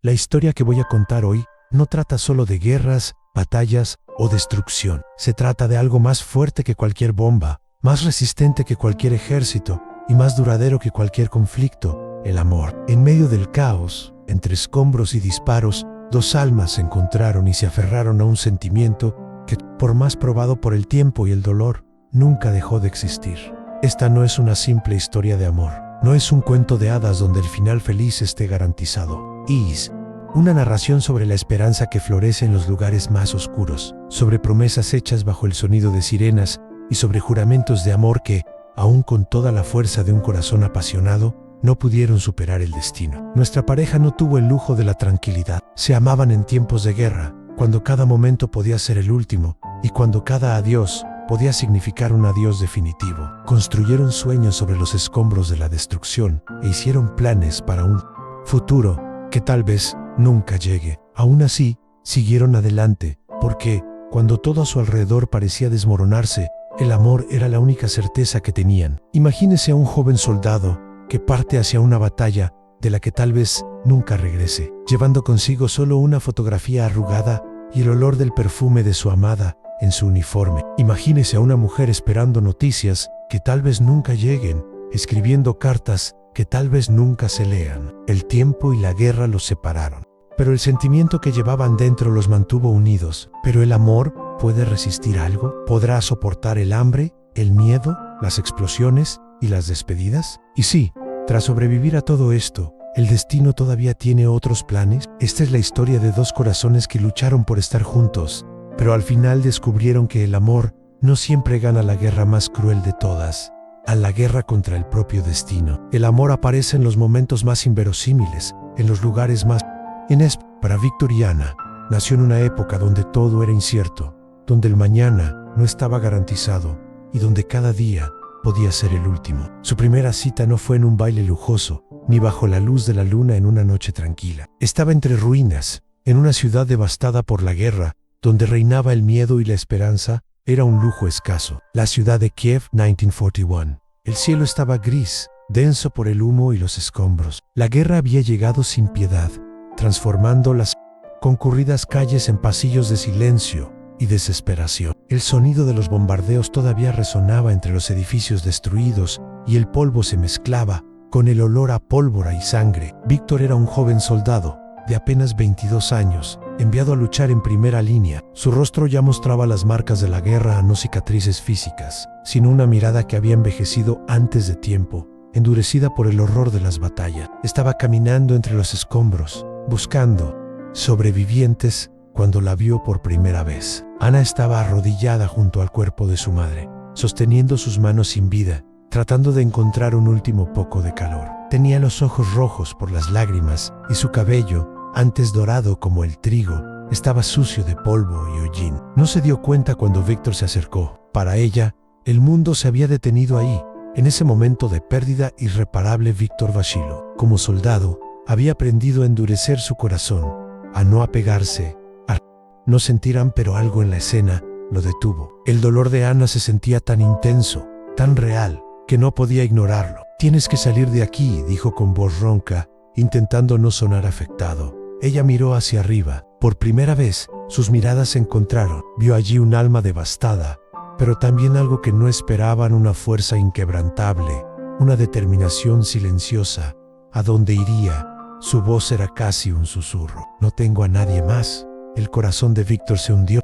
La historia que voy a contar hoy no trata solo de guerras, batallas o destrucción. Se trata de algo más fuerte que cualquier bomba, más resistente que cualquier ejército y más duradero que cualquier conflicto: el amor. En medio del caos, entre escombros y disparos, dos almas se encontraron y se aferraron a un sentimiento que, por más probado por el tiempo y el dolor, nunca dejó de existir. Esta no es una simple historia de amor. No es un cuento de hadas donde el final feliz esté garantizado. Es una narración sobre la esperanza que florece en los lugares más oscuros, sobre promesas hechas bajo el sonido de sirenas y sobre juramentos de amor que, aun con toda la fuerza de un corazón apasionado, no pudieron superar el destino. Nuestra pareja no tuvo el lujo de la tranquilidad. Se amaban en tiempos de guerra, cuando cada momento podía ser el último y cuando cada adiós podía significar un adiós definitivo. Construyeron sueños sobre los escombros de la destrucción e hicieron planes para un futuro que tal vez nunca llegue. Aún así, siguieron adelante, porque cuando todo a su alrededor parecía desmoronarse, el amor era la única certeza que tenían. Imagínese a un joven soldado que parte hacia una batalla de la que tal vez nunca regrese, llevando consigo solo una fotografía arrugada y el olor del perfume de su amada en su uniforme. Imagínese a una mujer esperando noticias que tal vez nunca lleguen, escribiendo cartas que tal vez nunca se lean. El tiempo y la guerra los separaron, pero el sentimiento que llevaban dentro los mantuvo unidos. ¿Pero el amor puede resistir algo? ¿Podrá soportar el hambre, el miedo, las explosiones y las despedidas? Y sí, tras sobrevivir a todo esto, ¿el destino todavía tiene otros planes? Esta es la historia de dos corazones que lucharon por estar juntos, pero al final descubrieron que el amor no siempre gana la guerra más cruel de todas, a la guerra contra el propio destino. El amor aparece en los momentos más inverosímiles, en los lugares más inesp. Para Víctor y Ana, nació en una época donde todo era incierto, donde el mañana no estaba garantizado y donde cada día podía ser el último. Su primera cita no fue en un baile lujoso, ni bajo la luz de la luna en una noche tranquila. Estaba entre ruinas, en una ciudad devastada por la guerra, donde reinaba el miedo y la esperanza era un lujo escaso. La ciudad de Kiev, 1941. El cielo estaba gris, denso por el humo y los escombros. La guerra había llegado sin piedad, transformando las concurridas calles en pasillos de silencio y desesperación. El sonido de los bombardeos todavía resonaba entre los edificios destruidos y el polvo se mezclaba con el olor a pólvora y sangre. Víctor era un joven soldado de apenas 22 años, enviado a luchar en primera línea. Su rostro ya mostraba las marcas de la guerra, no cicatrices físicas, sino una mirada que había envejecido antes de tiempo, endurecida por el horror de las batallas. Estaba caminando entre los escombros, buscando sobrevivientes, cuando la vio por primera vez. Ana estaba arrodillada junto al cuerpo de su madre, sosteniendo sus manos sin vida, tratando de encontrar un último poco de calor. Tenía los ojos rojos por las lágrimas y su cabello, antes dorado como el trigo, estaba sucio de polvo y hollín. No se dio cuenta cuando Víctor se acercó. Para ella, el mundo se había detenido ahí, en ese momento de pérdida irreparable. Víctor Vashilo, como soldado, había aprendido a endurecer su corazón, a no apegarse, a no sentir, pero algo en la escena lo detuvo. El dolor de Ana se sentía tan intenso, tan real, que no podía ignorarlo. «Tienes que salir de aquí», dijo con voz ronca, intentando no sonar afectado. Ella miró hacia arriba. Por primera vez, sus miradas se encontraron. Vio allí un alma devastada, pero también algo que no esperaban: una fuerza inquebrantable, una determinación silenciosa. ¿A dónde iría? Su voz era casi un susurro. «No tengo a nadie más». El corazón de Víctor se hundió.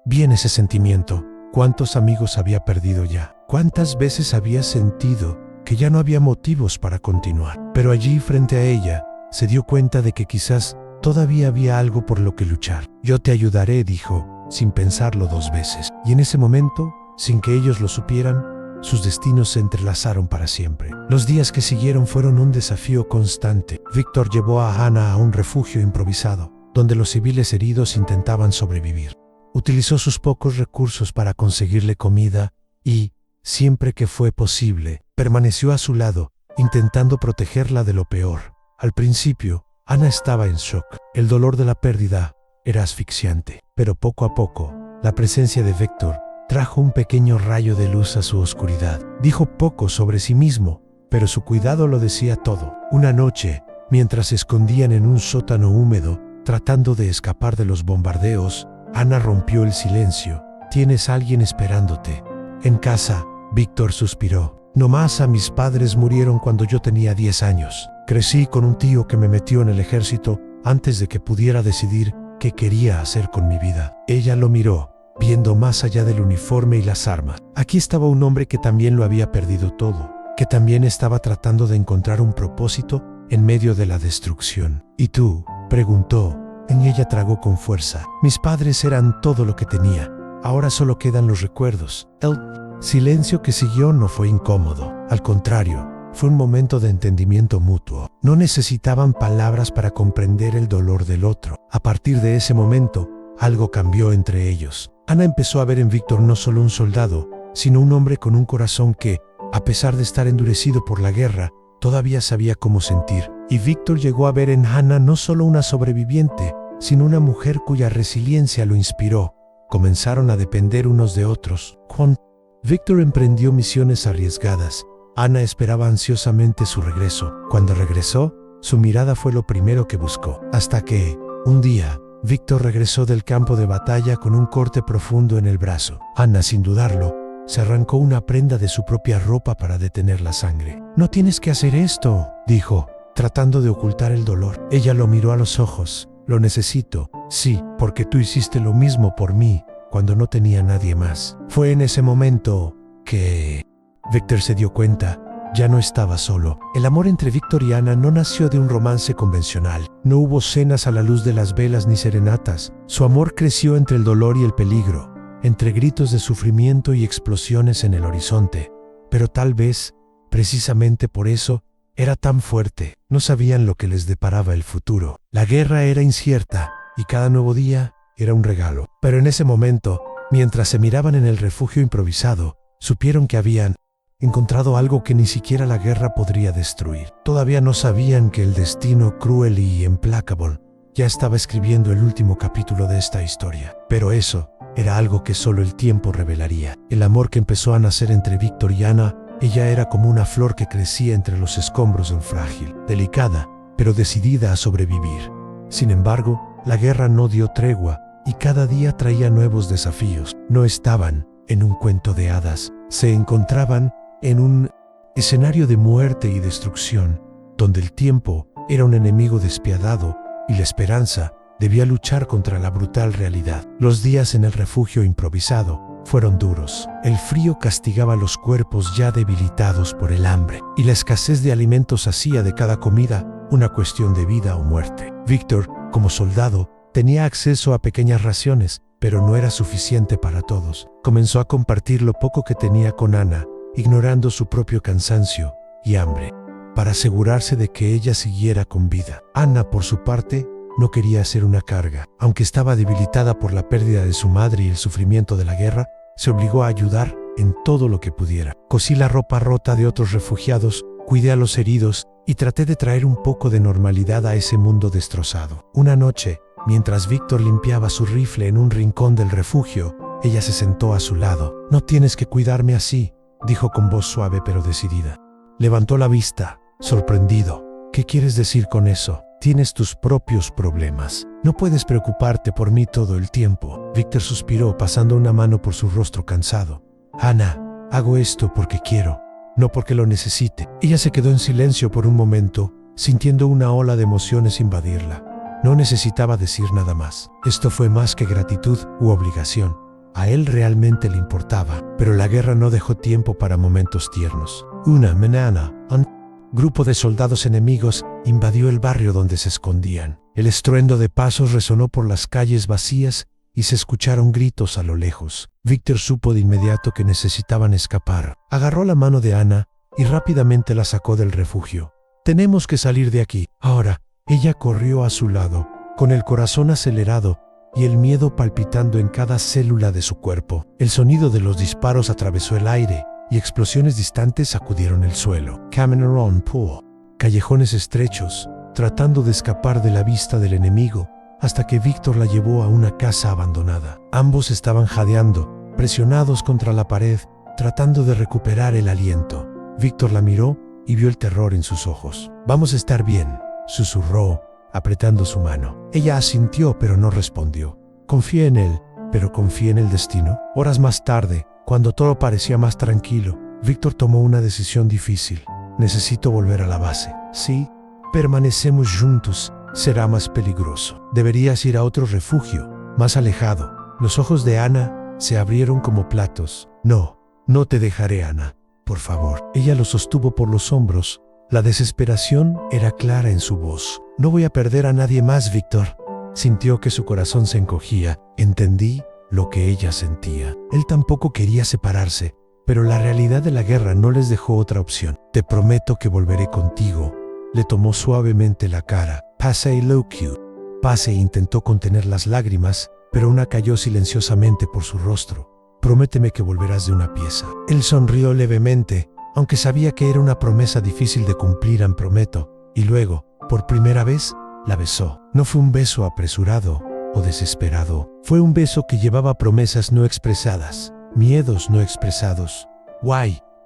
Bien ese sentimiento. ¿Cuántos amigos había perdido ya? ¿Cuántas veces había sentido que ya no había motivos para continuar? Pero allí, frente a ella, se dio cuenta de que quizás todavía había algo por lo que luchar. «Yo te ayudaré», dijo, sin pensarlo dos veces. Y en ese momento, sin que ellos lo supieran, sus destinos se entrelazaron para siempre. Los días que siguieron fueron un desafío constante. Víctor llevó a Ana a un refugio improvisado, donde los civiles heridos intentaban sobrevivir. Utilizó sus pocos recursos para conseguirle comida y, siempre que fue posible, permaneció a su lado, intentando protegerla de lo peor. Al principio, Ana estaba en shock. El dolor de la pérdida era asfixiante. Pero poco a poco, la presencia de Víctor trajo un pequeño rayo de luz a su oscuridad. Dijo poco sobre sí mismo, pero su cuidado lo decía todo. Una noche, Mientras se escondían en un sótano húmedo, tratando de escapar de los bombardeos, Ana rompió el silencio. «Tienes a alguien esperándote». «En casa», Víctor suspiró. «No más, mis padres murieron cuando yo tenía 10 años. Crecí con un tío que me metió en el ejército antes de que pudiera decidir qué quería hacer con mi vida». Ella lo miró, viendo más allá del uniforme y las armas. Aquí estaba un hombre que también lo había perdido todo, que también estaba tratando de encontrar un propósito en medio de la destrucción. «¿Y tú?», preguntó. En ella tragó con fuerza. «Mis padres eran todo lo que tenía. Ahora solo quedan los recuerdos». El silencio que siguió no fue incómodo. Al contrario, fue un momento de entendimiento mutuo. No necesitaban palabras para comprender el dolor del otro. A partir de ese momento, algo cambió entre ellos. Ana empezó a ver en Víctor no solo un soldado, sino un hombre con un corazón que, a pesar de estar endurecido por la guerra, todavía sabía cómo sentir. Y Víctor llegó a ver en Ana no solo una sobreviviente, sino una mujer cuya resiliencia lo inspiró. Comenzaron a depender unos de otros. Cuando Víctor emprendió misiones arriesgadas, Ana esperaba ansiosamente su regreso. Cuando regresó, su mirada fue lo primero que buscó. Hasta que, un día, Víctor regresó del campo de batalla con un corte profundo en el brazo. Ana, sin dudarlo, se arrancó una prenda de su propia ropa para detener la sangre. «No tienes que hacer esto», dijo, tratando de ocultar el dolor. Ella lo miró a los ojos. «Lo necesito». «Sí, porque tú hiciste lo mismo por mí cuando no tenía nadie más». Fue en ese momento que Víctor se dio cuenta. Ya no estaba solo. El amor entre Víctor y Ana no nació de un romance convencional. No hubo cenas a la luz de las velas ni serenatas. Su amor creció entre el dolor y el peligro, entre gritos de sufrimiento y explosiones en el horizonte. Pero tal vez, precisamente por eso, era tan fuerte. No sabían lo que les deparaba el futuro. La guerra era incierta y cada nuevo día era un regalo. Pero en ese momento, mientras se miraban en el refugio improvisado, supieron que habían encontrado algo que ni siquiera la guerra podría destruir. Todavía no sabían que el destino cruel y implacable ya estaba escribiendo el último capítulo de esta historia. Pero eso era algo que solo el tiempo revelaría. El amor que empezó a nacer entre Víctor y Ana, ella era como una flor que crecía entre los escombros del frágil, delicada, pero decidida a sobrevivir. Sin embargo, la guerra no dio tregua y cada día traía nuevos desafíos. No estaban en un cuento de hadas, se encontraban en un escenario de muerte y destrucción, donde el tiempo era un enemigo despiadado y la esperanza debía luchar contra la brutal realidad. Los días en el refugio improvisado fueron duros. El frío castigaba los cuerpos ya debilitados por el hambre, y la escasez de alimentos hacía de cada comida una cuestión de vida o muerte. Víctor, como soldado, tenía acceso a pequeñas raciones, pero no era suficiente para todos. Comenzó a compartir lo poco que tenía con Ana, ignorando su propio cansancio y hambre, para asegurarse de que ella siguiera con vida. Ana, por su parte, no quería ser una carga. Aunque estaba debilitada por la pérdida de su madre y el sufrimiento de la guerra, se obligó a ayudar en todo lo que pudiera. Cosí la ropa rota de otros refugiados, cuidé a los heridos y traté de traer un poco de normalidad a ese mundo destrozado. Una noche, mientras Víctor limpiaba su rifle en un rincón del refugio, ella se sentó a su lado. «No tienes que cuidarme así», dijo con voz suave pero decidida. Levantó la vista, sorprendido. «¿Qué quieres decir con eso? Tienes tus propios problemas. No puedes preocuparte por mí todo el tiempo». Víctor suspiró, pasando una mano por su rostro cansado. «Ana, hago esto porque quiero, no porque lo necesite». Ella se quedó en silencio por un momento, sintiendo una ola de emociones invadirla. No necesitaba decir nada más. Esto fue más que gratitud u obligación. A él realmente le importaba, pero la guerra no dejó tiempo para momentos tiernos. Una mañana, un grupo de soldados enemigos invadió el barrio donde se escondían. El estruendo de pasos resonó por las calles vacías y se escucharon gritos a lo lejos. Víctor supo de inmediato que necesitaban escapar. Agarró la mano de Ana y rápidamente la sacó del refugio. «Tenemos que salir de aquí ahora». Ella corrió a su lado, con el corazón acelerado y el miedo palpitando en cada célula de su cuerpo. El sonido de los disparos atravesó el aire y explosiones distantes sacudieron el suelo. Cameron Pool. Callejones estrechos, tratando de escapar de la vista del enemigo, hasta que Víctor la llevó a una casa abandonada. Ambos estaban jadeando, presionados contra la pared, tratando de recuperar el aliento. Víctor la miró y vio el terror en sus ojos. «Vamos a estar bien», susurró, apretando su mano. Ella asintió, pero no respondió. Confía en él, pero confía en el destino. Horas más tarde, cuando todo parecía más tranquilo, Víctor tomó una decisión difícil. Necesito volver a la base. Si permanecemos juntos, será más peligroso. Deberías ir a otro refugio, más alejado. Los ojos de Ana se abrieron como platos. No te dejaré, Ana. Por favor. Ella lo sostuvo por los hombros. La desesperación era clara en su voz. No voy a perder a nadie más, Víctor. Sintió que su corazón se encogía. Entendí lo que ella sentía. Él tampoco quería separarse, pero la realidad de la guerra no les dejó otra opción. Te prometo que volveré contigo. Le tomó suavemente la cara. Pase Lokiu. Pase intentó contener las lágrimas, pero una cayó silenciosamente por su rostro. Prométeme que volverás de una pieza. Él sonrió levemente, aunque sabía que era una promesa difícil de cumplir, prometo, y luego, por primera vez, la besó. No fue un beso apresurado o desesperado. Fue un beso que llevaba promesas no expresadas, miedos no expresados.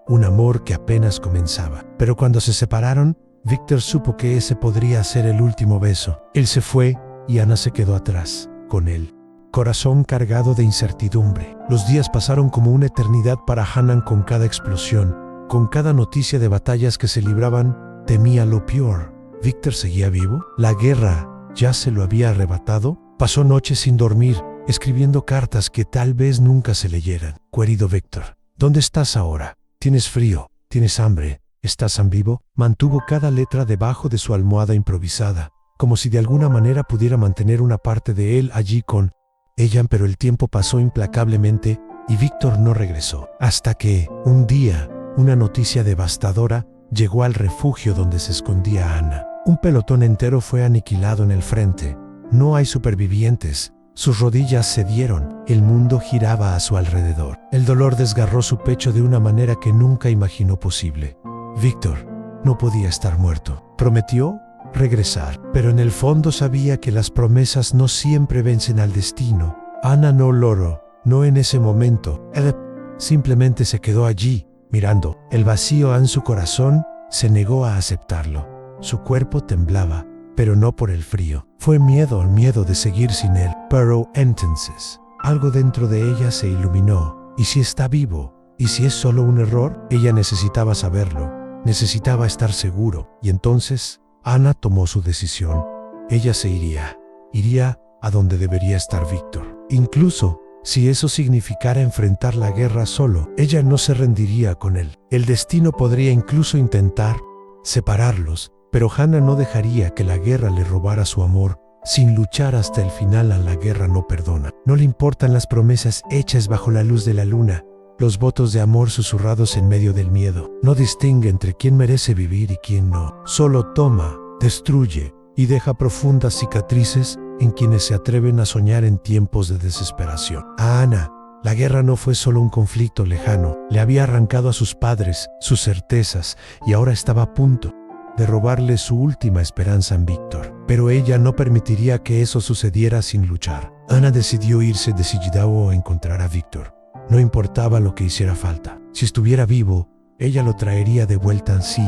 Un amor que apenas comenzaba. Pero cuando se separaron, Víctor supo que ese podría ser el último beso. Él se fue y Ana se quedó atrás, con él. Corazón cargado de incertidumbre. Los días pasaron como una eternidad para Hanan. Con cada explosión, con cada noticia de batallas que se libraban, temía lo peor. ¿Víctor seguía vivo? ¿La guerra ya se lo había arrebatado? Pasó noches sin dormir, escribiendo cartas que tal vez nunca se leyeran. Querido Víctor, ¿dónde estás ahora? ¿Tienes frío? ¿Tienes hambre? ¿Estás vivo? Mantuvo cada letra debajo de su almohada improvisada, como si de alguna manera pudiera mantener una parte de él allí con ella, pero el tiempo pasó implacablemente y Víctor no regresó. Hasta que, un día, una noticia devastadora llegó al refugio donde se escondía Ana. Un pelotón entero fue aniquilado en el frente. No hay supervivientes. Sus rodillas cedieron. El mundo giraba a su alrededor. El dolor desgarró su pecho de una manera que nunca imaginó posible. Víctor no podía estar muerto. Prometió regresar, pero en el fondo sabía que las promesas no siempre vencen al destino. Ana no logró, no en ese momento. Él simplemente se quedó allí, mirando. El vacío en su corazón se negó a aceptarlo. Su cuerpo temblaba, pero no por el frío. Fue miedo, el miedo de seguir sin él. Pero entonces, algo dentro de ella se iluminó. ¿Y si está vivo? ¿Y si es solo un error? Ella necesitaba saberlo. Necesitaba estar seguro. Y entonces Ana tomó su decisión. Ella se iría a donde debería estar Víctor. Incluso si eso significara enfrentar la guerra solo, ella no se rendiría con él. El destino podría incluso intentar separarlos, pero Hannah no dejaría que la guerra le robara su amor. Sin luchar hasta el final, a la guerra no perdona. No le importan las promesas hechas bajo la luz de la luna, los votos de amor susurrados en medio del miedo. No distingue entre quién merece vivir y quién no. Solo toma, destruye y deja profundas cicatrices en quienes se atreven a soñar en tiempos de desesperación. A Ana, la guerra no fue solo un conflicto lejano. Le había arrancado a sus padres, sus certezas, y ahora estaba a punto de robarle su última esperanza en Víctor. Pero ella no permitiría que eso sucediera sin luchar. Ana decidió irse decidida a encontrar a Víctor. No importaba lo que hiciera falta. Si estuviera vivo, ella lo traería de vuelta. Si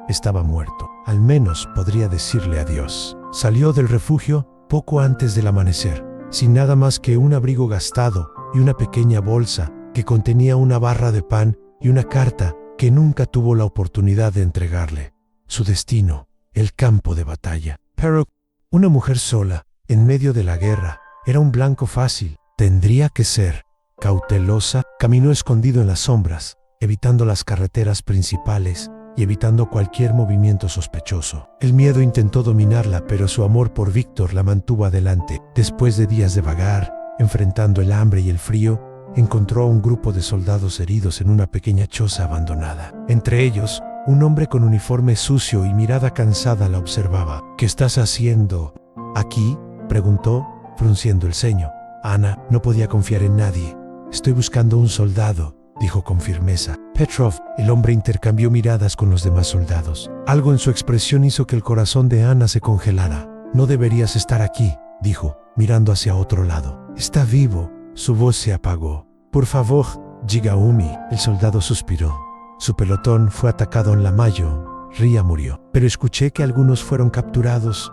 estaba muerto, al menos podría decirle adiós. Salió del refugio poco antes del amanecer, sin nada más que un abrigo gastado y una pequeña bolsa que contenía una barra de pan y una carta que nunca tuvo la oportunidad de entregarle. Su destino, el campo de batalla. Pero una mujer sola, en medio de la guerra, era un blanco fácil. Tendría que ser cautelosa. Caminó escondido en las sombras, evitando las carreteras principales y evitando cualquier movimiento sospechoso. El miedo intentó dominarla, pero su amor por Víctor la mantuvo adelante. Después de días de vagar, enfrentando el hambre y el frío, encontró a un grupo de soldados heridos en una pequeña choza abandonada. Entre ellos, un hombre con uniforme sucio y mirada cansada la observaba. «¿Qué estás haciendo aquí?», preguntó, frunciendo el ceño. Ana no podía confiar en nadie. «Estoy buscando un soldado», dijo con firmeza. Petrov, el hombre, intercambió miradas con los demás soldados. Algo en su expresión hizo que el corazón de Ana se congelara. «No deberías estar aquí», dijo, mirando hacia otro lado. «Está vivo». Su voz se apagó. «Por favor, Jigaumi». El soldado suspiró. Su pelotón fue atacado en la mayo, Ria murió. Pero escuché que algunos fueron capturados.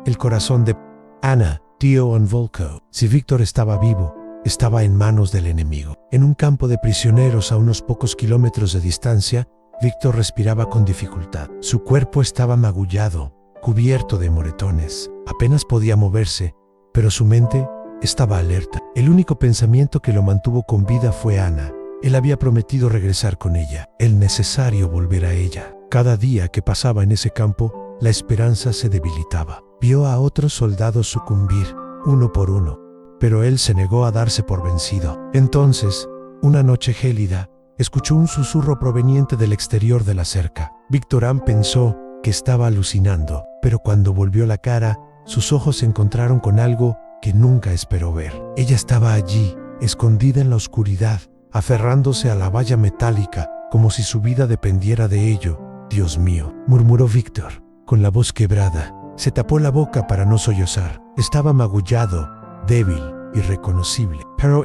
El corazón de Anna, Tío en Volko. Si Víctor estaba vivo, estaba en manos del enemigo. En un campo de prisioneros a unos pocos kilómetros de distancia, Víctor respiraba con dificultad. Su cuerpo estaba magullado, cubierto de moretones. Apenas podía moverse, pero su mente estaba alerta. El único pensamiento que lo mantuvo con vida fue Anna. Él había prometido regresar con ella, el necesario volver a ella. Cada día que pasaba en ese campo, la esperanza se debilitaba. Vio a otros soldados sucumbir, uno por uno, pero él se negó a darse por vencido. Entonces, una noche gélida, escuchó un susurro proveniente del exterior de la cerca. Victorán pensó que estaba alucinando, pero cuando volvió la cara, sus ojos se encontraron con algo que nunca esperó ver. Ella estaba allí, escondida en la oscuridad, aferrándose a la valla metálica, como si su vida dependiera de ello. «Dios mío», murmuró Víctor, con la voz quebrada. Se tapó la boca para no sollozar. Estaba magullado, débil, irreconocible. «Pero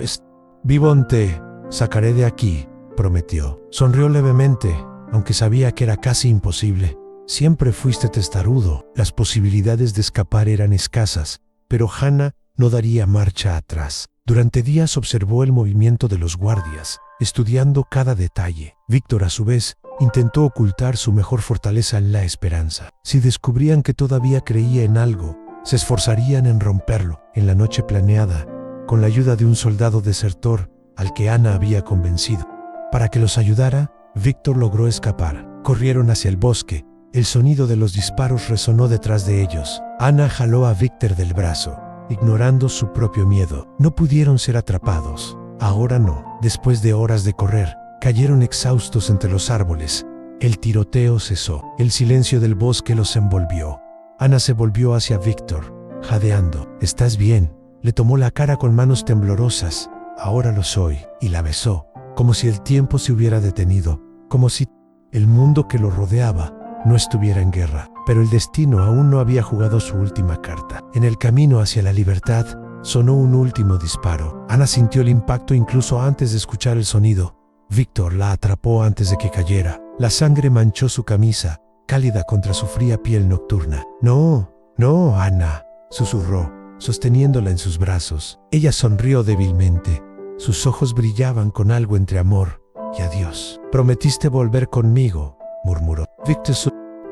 vivo, te sacaré de aquí», prometió. Sonrió levemente, aunque sabía que era casi imposible. Siempre fuiste testarudo. Las posibilidades de escapar eran escasas, pero Hannah no daría marcha atrás. Durante días observó el movimiento de los guardias, estudiando cada detalle. Víctor, a su vez, intentó ocultar su mejor fortaleza en la esperanza. Si descubrían que todavía creía en algo, se esforzarían en romperlo. En la noche planeada, con la ayuda de un soldado desertor al que Anna había convencido para que los ayudara, Víctor logró escapar. Corrieron hacia el bosque. El sonido de los disparos resonó detrás de ellos. Anna jaló a Víctor del brazo, ignorando su propio miedo. No pudieron ser atrapados. Ahora no. Después de horas de correr, cayeron exhaustos entre los árboles. El tiroteo cesó. El silencio del bosque los envolvió. Anna se volvió hacia Víctor, jadeando. «¿Estás bien?». Le tomó la cara con manos temblorosas. «Ahora lo soy», y la besó, como si el tiempo se hubiera detenido, como si el mundo que lo rodeaba no estuviera en guerra. Pero el destino aún no había jugado su última carta. En el camino hacia la libertad, sonó un último disparo. Anna sintió el impacto incluso antes de escuchar el sonido. Víctor la atrapó antes de que cayera. La sangre manchó su camisa, cálida contra su fría piel nocturna. «No, no, Anna», susurró, sosteniéndola en sus brazos. Ella sonrió débilmente. Sus ojos brillaban con algo entre amor y adiós. «Prometiste volver conmigo», murmuró. Víctor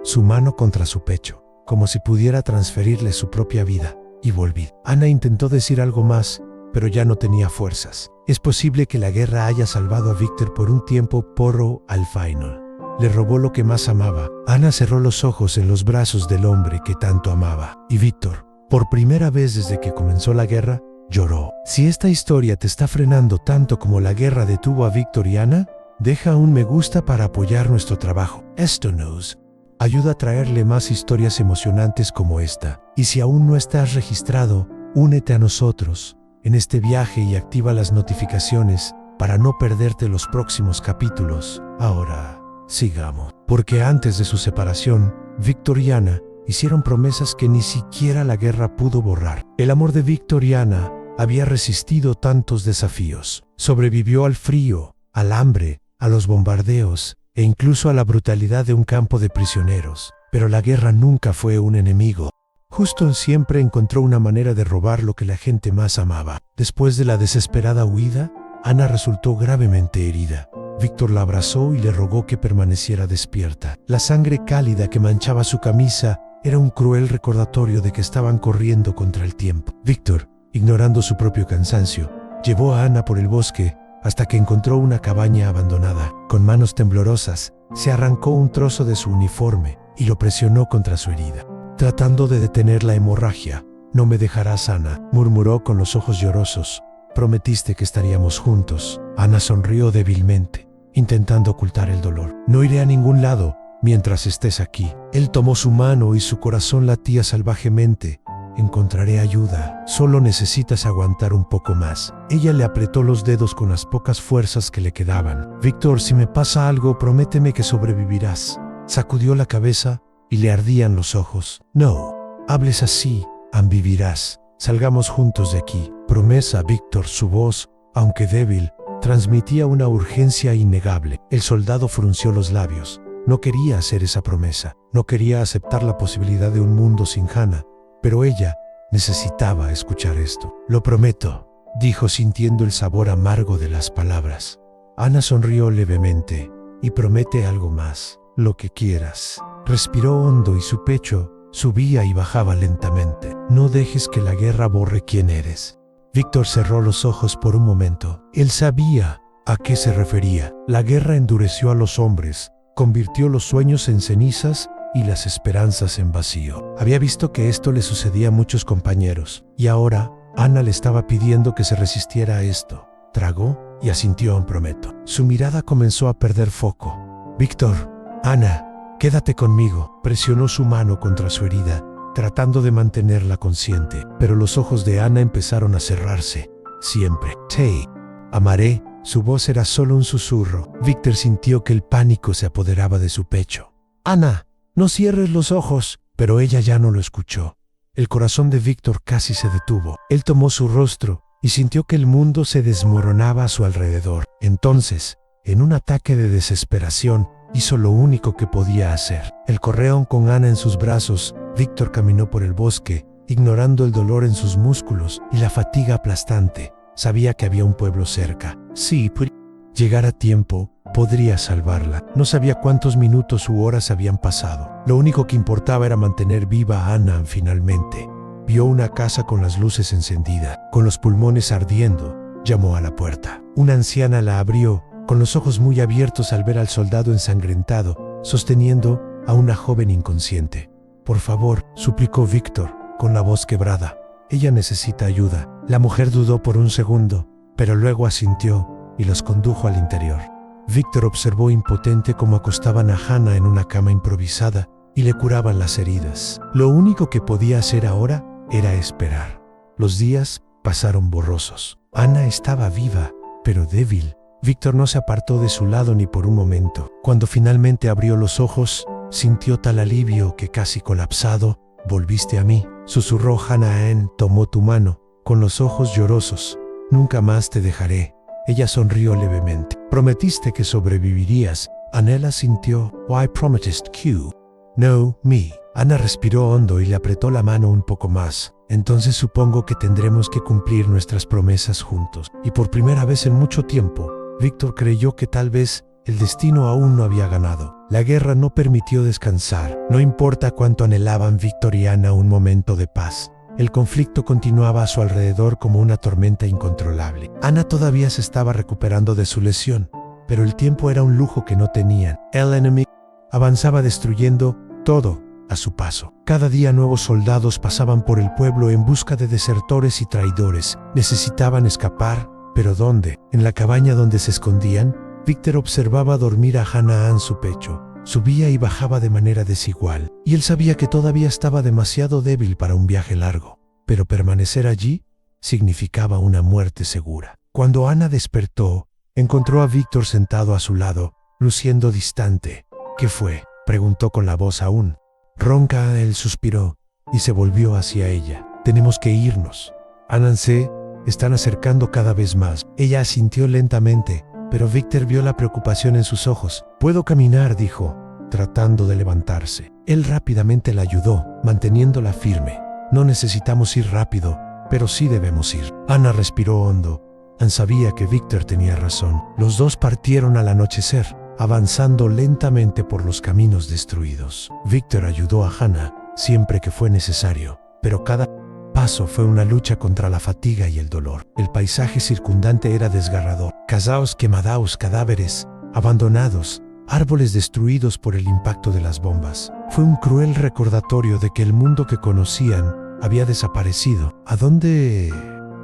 su mano contra su pecho, como si pudiera transferirle su propia vida. «Y volví». Anna intentó decir algo más, pero ya no tenía fuerzas. Es posible que la guerra haya salvado a Víctor por un tiempo, pero al final le robó lo que más amaba. Anna cerró los ojos en los brazos del hombre que tanto amaba. Y Víctor, por primera vez desde que comenzó la guerra, lloró. Si esta historia te está frenando tanto como la guerra detuvo a Víctor y Anna, deja un me gusta para apoyar nuestro trabajo. Esto nos ayuda a traerle más historias emocionantes como esta. Y si aún no estás registrado, únete a nosotros en este viaje y activa las notificaciones para no perderte los próximos capítulos. Ahora, sigamos. Porque antes de su separación, Víctor y Anna hicieron promesas que ni siquiera la guerra pudo borrar. El amor de Víctor y Anna había resistido tantos desafíos. Sobrevivió al frío, al hambre, a los bombardeos e incluso a la brutalidad de un campo de prisioneros. Pero la guerra nunca fue un enemigo. Huston siempre encontró una manera de robar lo que la gente más amaba. Después de la desesperada huida, Anna resultó gravemente herida. Víctor la abrazó y le rogó que permaneciera despierta. La sangre cálida que manchaba su camisa era un cruel recordatorio de que estaban corriendo contra el tiempo. Víctor, ignorando su propio cansancio, llevó a Anna por el bosque hasta que encontró una cabaña abandonada. Con manos temblorosas, se arrancó un trozo de su uniforme y lo presionó contra su herida, tratando de detener la hemorragia. «No me dejarás, Anna», murmuró con los ojos llorosos. «Prometiste que estaríamos juntos». Anna sonrió débilmente, intentando ocultar el dolor. «No iré a ningún lado mientras estés aquí». Él tomó su mano y su corazón latía salvajemente. «Encontraré ayuda. Solo necesitas aguantar un poco más». Ella le apretó los dedos con las pocas fuerzas que le quedaban. «Víctor, si me pasa algo, prométeme que sobrevivirás». Sacudió la cabeza y le ardían los ojos. «No hables así, vivirás. Salgamos juntos de aquí». «Promesa, Víctor». Su voz, aunque débil, transmitía una urgencia innegable. El soldado frunció los labios. No quería hacer esa promesa, no quería aceptar la posibilidad de un mundo sin Hannah, pero ella necesitaba escuchar esto. Lo prometo, dijo sintiendo el sabor amargo de las palabras. Anna sonrió levemente. Y promete algo más, lo que quieras. Respiró hondo y su pecho subía y bajaba lentamente. No dejes que la guerra borre quién eres. Víctor cerró los ojos por un momento. Él sabía a qué se refería. La guerra endureció a los hombres, convirtió los sueños en cenizas y las esperanzas en vacío. Había visto que esto le sucedía a muchos compañeros, y ahora Anna le estaba pidiendo que se resistiera a esto. Tragó y asintió a un prometo. Su mirada comenzó a perder foco. Víctor, Anna, quédate conmigo. Presionó su mano contra su herida, tratando de mantenerla consciente, pero los ojos de Anna empezaron a cerrarse. Siempre. Te amaré. Su voz era solo un susurro. Víctor sintió que el pánico se apoderaba de su pecho. Anna, no cierres los ojos. Pero ella ya no lo escuchó. El corazón de Víctor casi se detuvo. Él tomó su rostro y sintió que el mundo se desmoronaba a su alrededor. Entonces, en un ataque de desesperación, hizo lo único que podía hacer. El correón con Anna en sus brazos, Víctor caminó por el bosque, ignorando el dolor en sus músculos y la fatiga aplastante. Sabía que había un pueblo cerca. Si podía llegar a tiempo, podría salvarla. No sabía cuántos minutos u horas habían pasado. Lo único que importaba era mantener viva a Anna finalmente. Vio una casa con las luces encendidas, con los pulmones ardiendo. Llamó a la puerta. Una anciana la abrió, con los ojos muy abiertos al ver al soldado ensangrentado, sosteniendo a una joven inconsciente. Por favor, suplicó Víctor, con la voz quebrada. Ella necesita ayuda. La mujer dudó por un segundo, pero luego asintió y los condujo al interior. Víctor observó impotente cómo acostaban a Hannah en una cama improvisada y le curaban las heridas. Lo único que podía hacer ahora era esperar. Los días pasaron borrosos. Anna estaba viva, pero débil. Víctor no se apartó de su lado ni por un momento. Cuando finalmente abrió los ojos, sintió tal alivio que casi colapsado, «Volviste a mí», susurró Hannah. Ann tomó tu mano, con los ojos llorosos. «Nunca más te dejaré». Ella sonrió levemente. «Prometiste que sobrevivirías». Anela sintió. «I promised you». «No, me». Anna respiró hondo y le apretó la mano un poco más. «Entonces supongo que tendremos que cumplir nuestras promesas juntos». Y por primera vez en mucho tiempo, Víctor creyó que tal vez el destino aún no había ganado. La guerra no permitió descansar. No importa cuánto anhelaban Víctor y Anna un momento de paz. El conflicto continuaba a su alrededor como una tormenta incontrolable. Anna todavía se estaba recuperando de su lesión, pero el tiempo era un lujo que no tenían. El enemigo avanzaba destruyendo todo a su paso. Cada día nuevos soldados pasaban por el pueblo en busca de desertores y traidores. Necesitaban escapar, pero ¿dónde? En la cabaña donde se escondían, Víctor observaba dormir a Hannah en su pecho. Subía y bajaba de manera desigual, y él sabía que todavía estaba demasiado débil para un viaje largo. Pero permanecer allí significaba una muerte segura. Cuando Anna despertó, encontró a Víctor sentado a su lado, luciendo distante. «¿Qué fue?», preguntó con la voz aún ronca. Él suspiró y se volvió hacia ella. «Tenemos que irnos. Anna, se están acercando cada vez más». Ella asintió lentamente, pero Víctor vio la preocupación en sus ojos. «Puedo caminar», dijo, tratando de levantarse. Él rápidamente la ayudó, manteniéndola firme. «No necesitamos ir rápido, pero sí debemos ir». Anna respiró hondo. Ann sabía que Víctor tenía razón. Los dos partieron al anochecer, avanzando lentamente por los caminos destruidos. Víctor ayudó a Hannah siempre que fue necesario, pero cada paso fue una lucha contra la fatiga y el dolor. El paisaje circundante era desgarrador. Casaos quemados, cadáveres abandonados, árboles destruidos por el impacto de las bombas. Fue un cruel recordatorio de que el mundo que conocían había desaparecido. «¿A dónde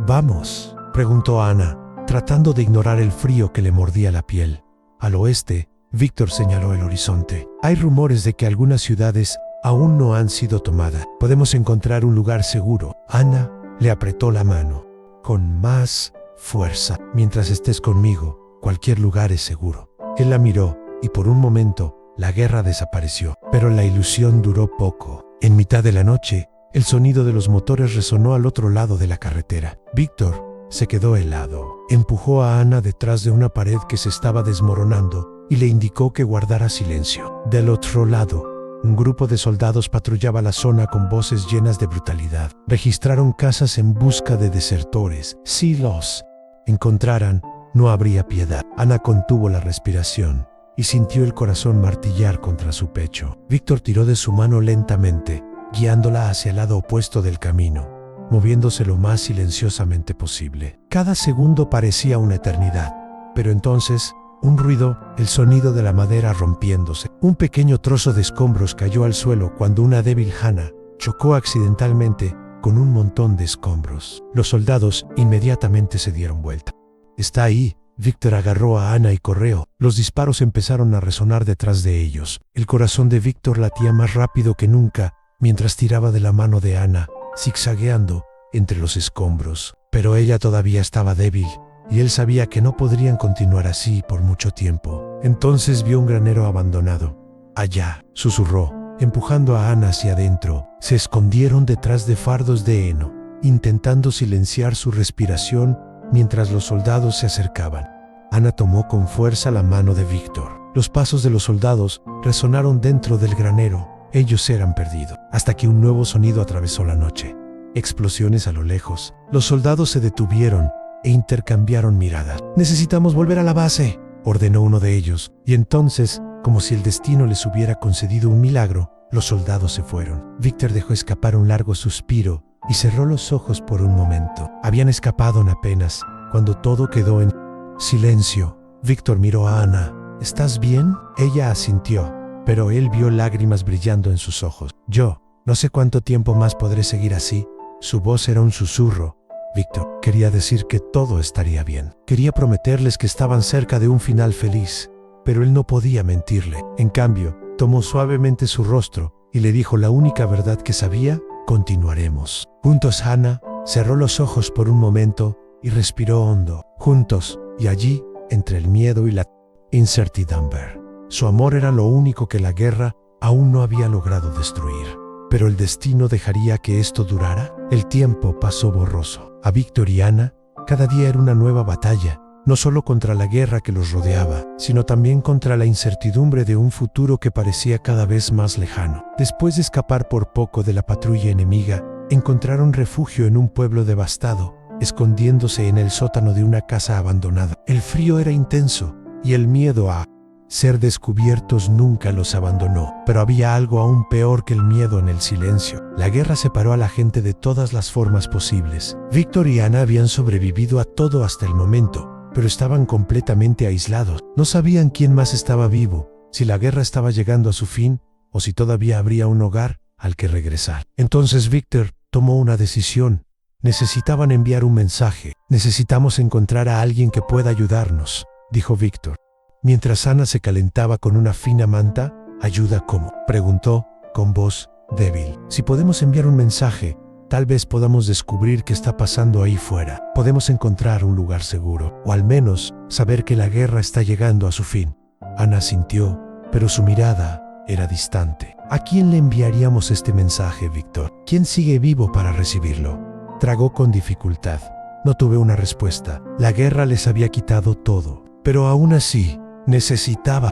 vamos?», preguntó Anna, tratando de ignorar el frío que le mordía la piel. «Al oeste», Víctor señaló el horizonte. «Hay rumores de que algunas ciudades aún no han sido tomadas. Podemos encontrar un lugar seguro». Anna le apretó la mano con más fuerza. «Mientras estés conmigo, cualquier lugar es seguro». Él la miró y por un momento la guerra desapareció. Pero la ilusión duró poco. En mitad de la noche, el sonido de los motores resonó al otro lado de la carretera. Víctor se quedó helado. Empujó a Anna detrás de una pared que se estaba desmoronando y le indicó que guardara silencio. Del otro lado, un grupo de soldados patrullaba la zona con voces llenas de brutalidad. Registraron casas en busca de desertores. Si los encontraran, no habría piedad. Ana contuvo la respiración y sintió el corazón martillar contra su pecho. Víctor tiró de su mano lentamente, guiándola hacia el lado opuesto del camino, moviéndose lo más silenciosamente posible. Cada segundo parecía una eternidad, pero entonces, un ruido, el sonido de la madera rompiéndose. Un pequeño trozo de escombros cayó al suelo cuando una débil Hannah chocó accidentalmente con un montón de escombros. Los soldados inmediatamente se dieron vuelta. «Está ahí». Víctor agarró a Ana y corrió. Los disparos empezaron a resonar detrás de ellos. El corazón de Víctor latía más rápido que nunca mientras tiraba de la mano de Ana, zigzagueando entre los escombros. Pero ella todavía estaba débil, y él sabía que no podrían continuar así por mucho tiempo. Entonces vio un granero abandonado. «Allá», susurró, empujando a Ana hacia adentro. Se escondieron detrás de fardos de heno, intentando silenciar su respiración mientras los soldados se acercaban. Ana tomó con fuerza la mano de Víctor. Los pasos de los soldados resonaron dentro del granero. Ellos eran perdidos, hasta que un nuevo sonido atravesó la noche. Explosiones a lo lejos. Los soldados se detuvieron e intercambiaron miradas. «Necesitamos volver a la base», ordenó uno de ellos, y entonces, como si el destino les hubiera concedido un milagro, los soldados se fueron. Víctor dejó escapar un largo suspiro y cerró los ojos por un momento. Habían escapado apenas, cuando todo quedó en silencio. Víctor miró a Ana. «¿Estás bien?». Ella asintió, pero él vio lágrimas brillando en sus ojos. «Yo no sé cuánto tiempo más podré seguir así». Su voz era un susurro. Víctor quería decir que todo estaría bien. Quería prometerles que estaban cerca de un final feliz, pero él no podía mentirle. En cambio, tomó suavemente su rostro y le dijo la única verdad que sabía: «Continuaremos». Juntos. Hannah cerró los ojos por un momento y respiró hondo. Juntos, y allí, entre el miedo y la incertidumbre, su amor era lo único que la guerra aún no había logrado destruir. ¿Pero el destino dejaría que esto durara? El tiempo pasó borroso. A Víctor y Ana, cada día era una nueva batalla, no solo contra la guerra que los rodeaba, sino también contra la incertidumbre de un futuro que parecía cada vez más lejano. Después de escapar por poco de la patrulla enemiga, encontraron refugio en un pueblo devastado, escondiéndose en el sótano de una casa abandonada. El frío era intenso, y el miedo a ser descubiertos nunca los abandonó. Pero había algo aún peor que el miedo en el silencio. La guerra separó a la gente de todas las formas posibles. Víctor y Ana habían sobrevivido a todo hasta el momento, pero estaban completamente aislados. No sabían quién más estaba vivo, si la guerra estaba llegando a su fin, o si todavía habría un hogar al que regresar. Entonces Víctor tomó una decisión. Necesitaban enviar un mensaje. «Necesitamos encontrar a alguien que pueda ayudarnos», dijo Víctor. Mientras Ana se calentaba con una fina manta. «¿Ayuda cómo?», preguntó, con voz débil. «Si podemos enviar un mensaje, tal vez podamos descubrir qué está pasando ahí fuera. Podemos encontrar un lugar seguro, o al menos saber que la guerra está llegando a su fin». Ana sintió, pero su mirada era distante. «¿A quién le enviaríamos este mensaje, Víctor? ¿Quién sigue vivo para recibirlo?». Tragó con dificultad. No tuve una respuesta. La guerra les había quitado todo, pero aún así necesitaba.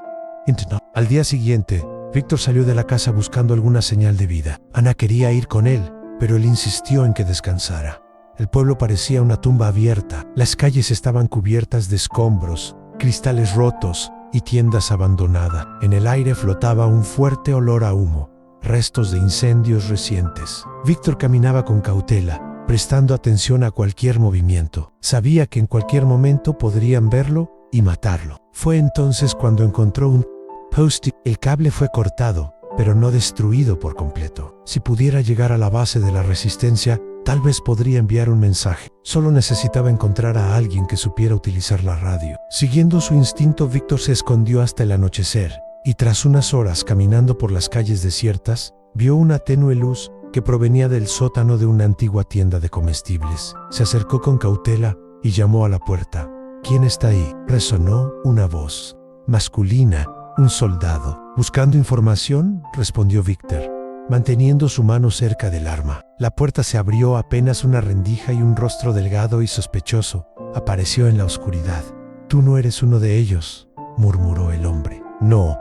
Al día siguiente, Víctor salió de la casa buscando alguna señal de vida. Ana quería ir con él, pero él insistió en que descansara. El pueblo parecía una tumba abierta. Las calles estaban cubiertas de escombros, cristales rotos y tiendas abandonadas. En el aire flotaba un fuerte olor a humo, restos de incendios recientes. Víctor caminaba con cautela, prestando atención a cualquier movimiento. Sabía que en cualquier momento podrían verlo y matarlo. Fue entonces cuando encontró un post-it. El cable fue cortado, pero no destruido por completo. Si pudiera llegar a la base de la resistencia, tal vez podría enviar un mensaje. Solo necesitaba encontrar a alguien que supiera utilizar la radio. Siguiendo su instinto, Víctor se escondió hasta el anochecer, y tras unas horas caminando por las calles desiertas, vio una tenue luz que provenía del sótano de una antigua tienda de comestibles. Se acercó con cautela y llamó a la puerta. «¿Quién está ahí?», resonó una voz masculina. «Un soldado». «¿Buscando información?», respondió Víctor, manteniendo su mano cerca del arma. La puerta se abrió apenas una rendija y un rostro delgado y sospechoso apareció en la oscuridad. «Tú no eres uno de ellos», murmuró el hombre. No,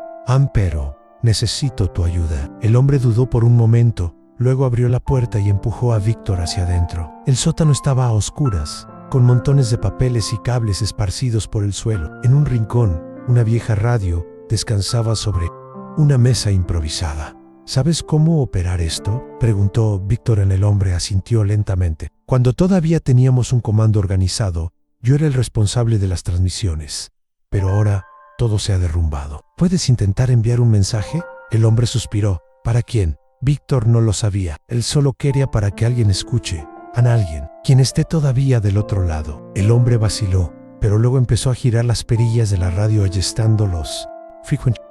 pero necesito tu ayuda. El hombre dudó por un momento, luego abrió la puerta y empujó a Víctor hacia adentro. El sótano estaba a oscuras, con montones de papeles y cables esparcidos por el suelo. En un rincón, una vieja radio descansaba sobre una mesa improvisada. ¿Sabes cómo operar esto?, preguntó Víctor. El hombre asintió lentamente. Cuando todavía teníamos un comando organizado, yo era el responsable de las transmisiones. Pero ahora todo se ha derrumbado. ¿Puedes intentar enviar un mensaje? El hombre suspiró. ¿Para quién? Víctor no lo sabía. Él solo quería para que alguien escuche. A alguien, quien esté todavía del otro lado. El hombre vaciló, pero luego empezó a girar las perillas de la radio ajustándolos.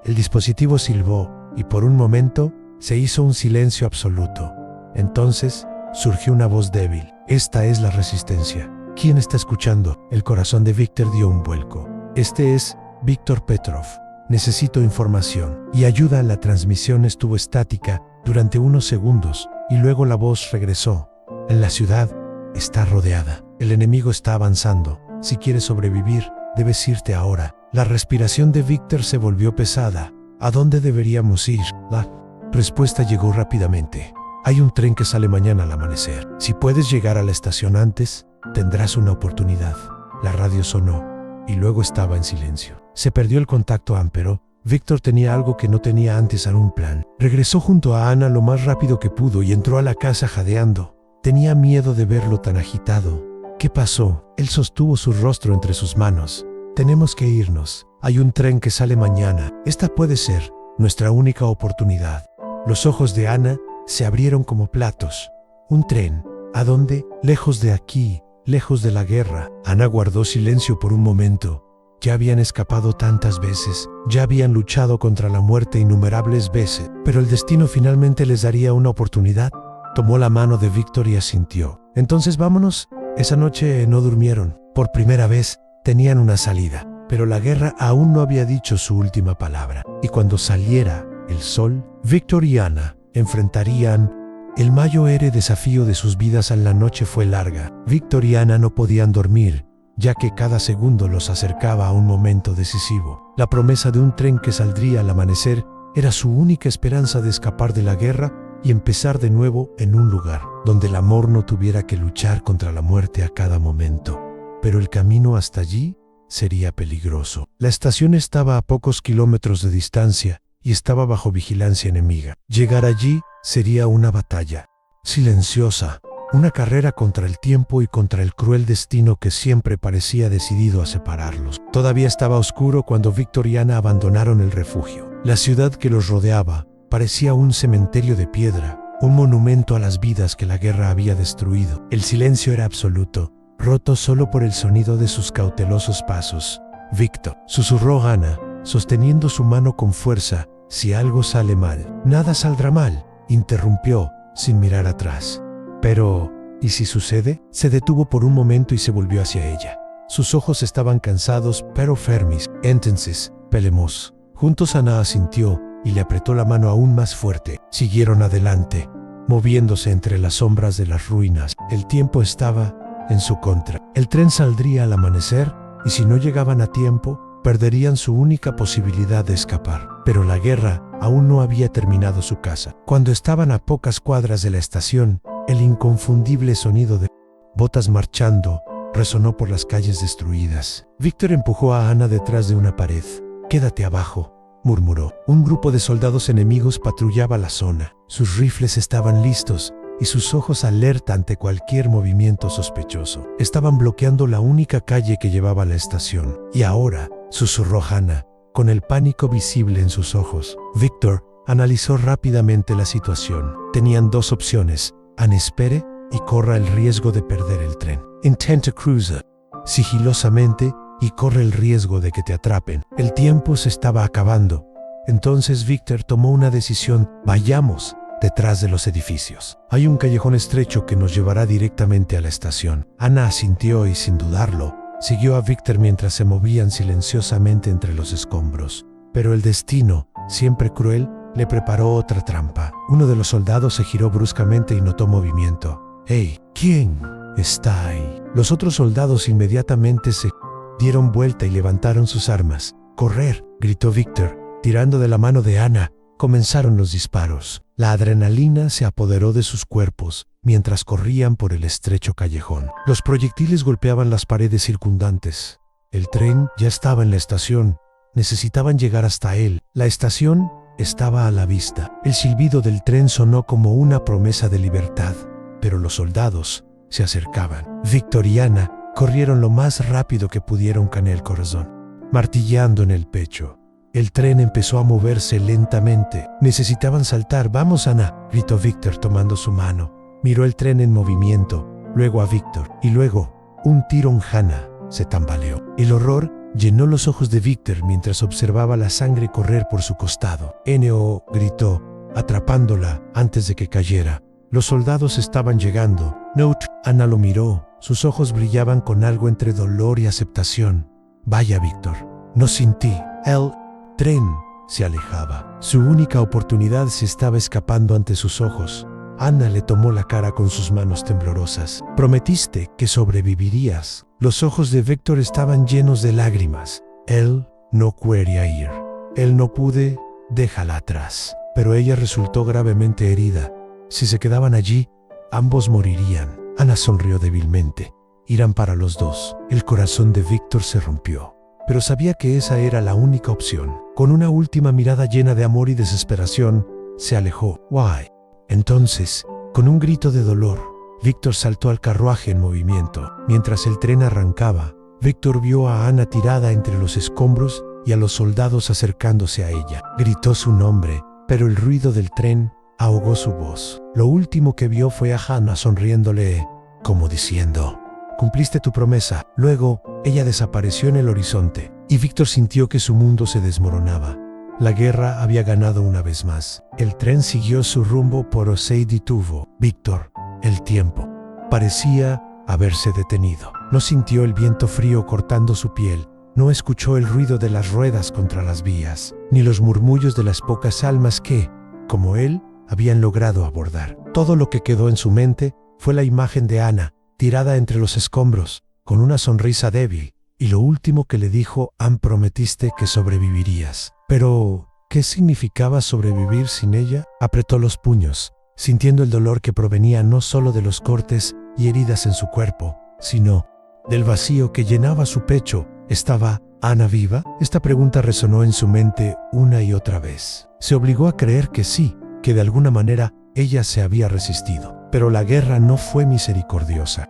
El dispositivo silbó y por un momento se hizo un silencio absoluto. Entonces surgió una voz débil. Esta es la resistencia. ¿Quién está escuchando? El corazón de Víctor dio un vuelco. Este es Víctor Petrov. Necesito información y ayuda. La transmisión estuvo estática durante unos segundos y luego la voz regresó. La ciudad está rodeada. El enemigo está avanzando. Si quieres sobrevivir, debes irte ahora. La respiración de Víctor se volvió pesada. ¿A dónde deberíamos ir? La respuesta llegó rápidamente. Hay un tren que sale mañana al amanecer. Si puedes llegar a la estación antes, tendrás una oportunidad. La radio sonó y luego estaba en silencio. Se perdió el contacto, pero Víctor tenía algo que no tenía antes: un plan. Regresó junto a Ana lo más rápido que pudo y entró a la casa jadeando. Tenía miedo de verlo tan agitado. ¿Qué pasó? Él sostuvo su rostro entre sus manos. Tenemos que irnos. Hay un tren que sale mañana. Esta puede ser nuestra única oportunidad. Los ojos de Ana se abrieron como platos. ¿Un tren? ¿A dónde? Lejos de aquí, lejos de la guerra. Ana guardó silencio por un momento. Ya habían escapado tantas veces, ya habían luchado contra la muerte innumerables veces, pero el destino finalmente les daría una oportunidad. Tomó la mano de Víctor y asintió. Entonces vámonos. Esa noche no durmieron. Por primera vez tenían una salida, pero la guerra aún no había dicho su última palabra. Y cuando saliera el sol, Víctor y Ana enfrentarían el mayor desafío de sus vidas. La noche fue larga. Víctor y Ana no podían dormir, ya que cada segundo los acercaba a un momento decisivo. La promesa de un tren que saldría al amanecer era su única esperanza de escapar de la guerra y empezar de nuevo en un lugar donde el amor no tuviera que luchar contra la muerte a cada momento. Pero el camino hasta allí sería peligroso. La estación estaba a pocos kilómetros de distancia y estaba bajo vigilancia enemiga. Llegar allí sería una batalla silenciosa, una carrera contra el tiempo y contra el cruel destino que siempre parecía decidido a separarlos. Todavía estaba oscuro cuando Víctor y Ana abandonaron el refugio. La ciudad que los rodeaba parecía un cementerio de piedra, un monumento a las vidas que la guerra había destruido. El silencio era absoluto, roto solo por el sonido de sus cautelosos pasos. Víctor, susurró Ana, sosteniendo su mano con fuerza. Si algo sale mal. Nada saldrá mal, interrumpió, sin mirar atrás. Pero, ¿y si sucede? Se detuvo por un momento y se volvió hacia ella. Sus ojos estaban cansados, pero firmes. Entonces, peleemos. Juntos Ana asintió y le apretó la mano aún más fuerte. Siguieron adelante, moviéndose entre las sombras de las ruinas. El tiempo estaba en su contra. El tren saldría al amanecer y si no llegaban a tiempo, perderían su única posibilidad de escapar. Pero la guerra aún no había terminado su casa. Cuando estaban a pocas cuadras de la estación, el inconfundible sonido de botas marchando resonó por las calles destruidas. Víctor empujó a Ana detrás de una pared. «Quédate abajo», murmuró. Un grupo de soldados enemigos patrullaba la zona. Sus rifles estaban listos y sus ojos alerta ante cualquier movimiento sospechoso. Estaban bloqueando la única calle que llevaba a la estación. Y ahora, susurró Ana, con el pánico visible en sus ojos. Víctor analizó rápidamente la situación. Tenían dos opciones: Ana espere y corra el riesgo de perder el tren. Intenta cruzar sigilosamente y corre el riesgo de que te atrapen. El tiempo se estaba acabando. Entonces Víctor tomó una decisión. Vayamos detrás de los edificios. Hay un callejón estrecho que nos llevará directamente a la estación. Ana asintió y sin dudarlo, siguió a Víctor mientras se movían silenciosamente entre los escombros. Pero el destino, siempre cruel, le preparó otra trampa. Uno de los soldados se giró bruscamente y notó movimiento. «¡Hey! ¿Quién está ahí?». Los otros soldados inmediatamente se dieron vuelta y levantaron sus armas. ¡Correr!, gritó Víctor. Tirando de la mano de Ana, comenzaron los disparos. La adrenalina se apoderó de sus cuerpos mientras corrían por el estrecho callejón. Los proyectiles golpeaban las paredes circundantes. El tren ya estaba en la estación. Necesitaban llegar hasta él. La estación estaba a la vista. El silbido del tren sonó como una promesa de libertad, pero los soldados se acercaban. Víctor y Ana corrieron lo más rápido que pudieron con el corazón, martilleando en el pecho. El tren empezó a moverse lentamente. Necesitaban saltar. «¡Vamos, Ana!», gritó Víctor tomando su mano. Miró el tren en movimiento, luego a Víctor, y luego un tirón. Hannah se tambaleó. El horror llenó los ojos de Víctor mientras observaba la sangre correr por su costado. «No», gritó, atrapándola antes de que cayera. Los soldados estaban llegando. «No». Ana lo miró. Sus ojos brillaban con algo entre dolor y aceptación. «Vaya, Víctor, no sin ti». El tren se alejaba. Su única oportunidad se estaba escapando ante sus ojos. Ana le tomó la cara con sus manos temblorosas. «Prometiste que sobrevivirías». Los ojos de Víctor estaban llenos de lágrimas. Él no quería ir. «Él no pude, déjala atrás». Pero ella resultó gravemente herida. Si se quedaban allí, ambos morirían. Ana sonrió débilmente. Irán para los dos. El corazón de Víctor se rompió, pero sabía que esa era la única opción. Con una última mirada llena de amor y desesperación, se alejó. «Why?». Entonces, con un grito de dolor, Víctor saltó al carruaje en movimiento. Mientras el tren arrancaba, Víctor vio a Ana tirada entre los escombros y a los soldados acercándose a ella. Gritó su nombre, pero el ruido del tren ahogó su voz. Lo último que vio fue a Hannah sonriéndole, como diciendo: «Cumpliste tu promesa». Luego, ella desapareció en el horizonte, y Víctor sintió que su mundo se desmoronaba. La guerra había ganado una vez más. El tren siguió su rumbo, pero se detuvo. Víctor, el tiempo, parecía haberse detenido. No sintió el viento frío cortando su piel. No escuchó el ruido de las ruedas contra las vías, ni los murmullos de las pocas almas que, como él, habían logrado abordar. Todo lo que quedó en su mente fue la imagen de Ana, tirada entre los escombros, con una sonrisa débil, y lo último que le dijo: «Anne, prometiste que sobrevivirías». Pero, ¿qué significaba sobrevivir sin ella? Apretó los puños, sintiendo el dolor que provenía no solo de los cortes y heridas en su cuerpo, sino del vacío que llenaba su pecho. ¿Estaba Ana viva? Esta pregunta resonó en su mente una y otra vez. Se obligó a creer que sí, que de alguna manera ella se había resistido. Pero la guerra no fue misericordiosa.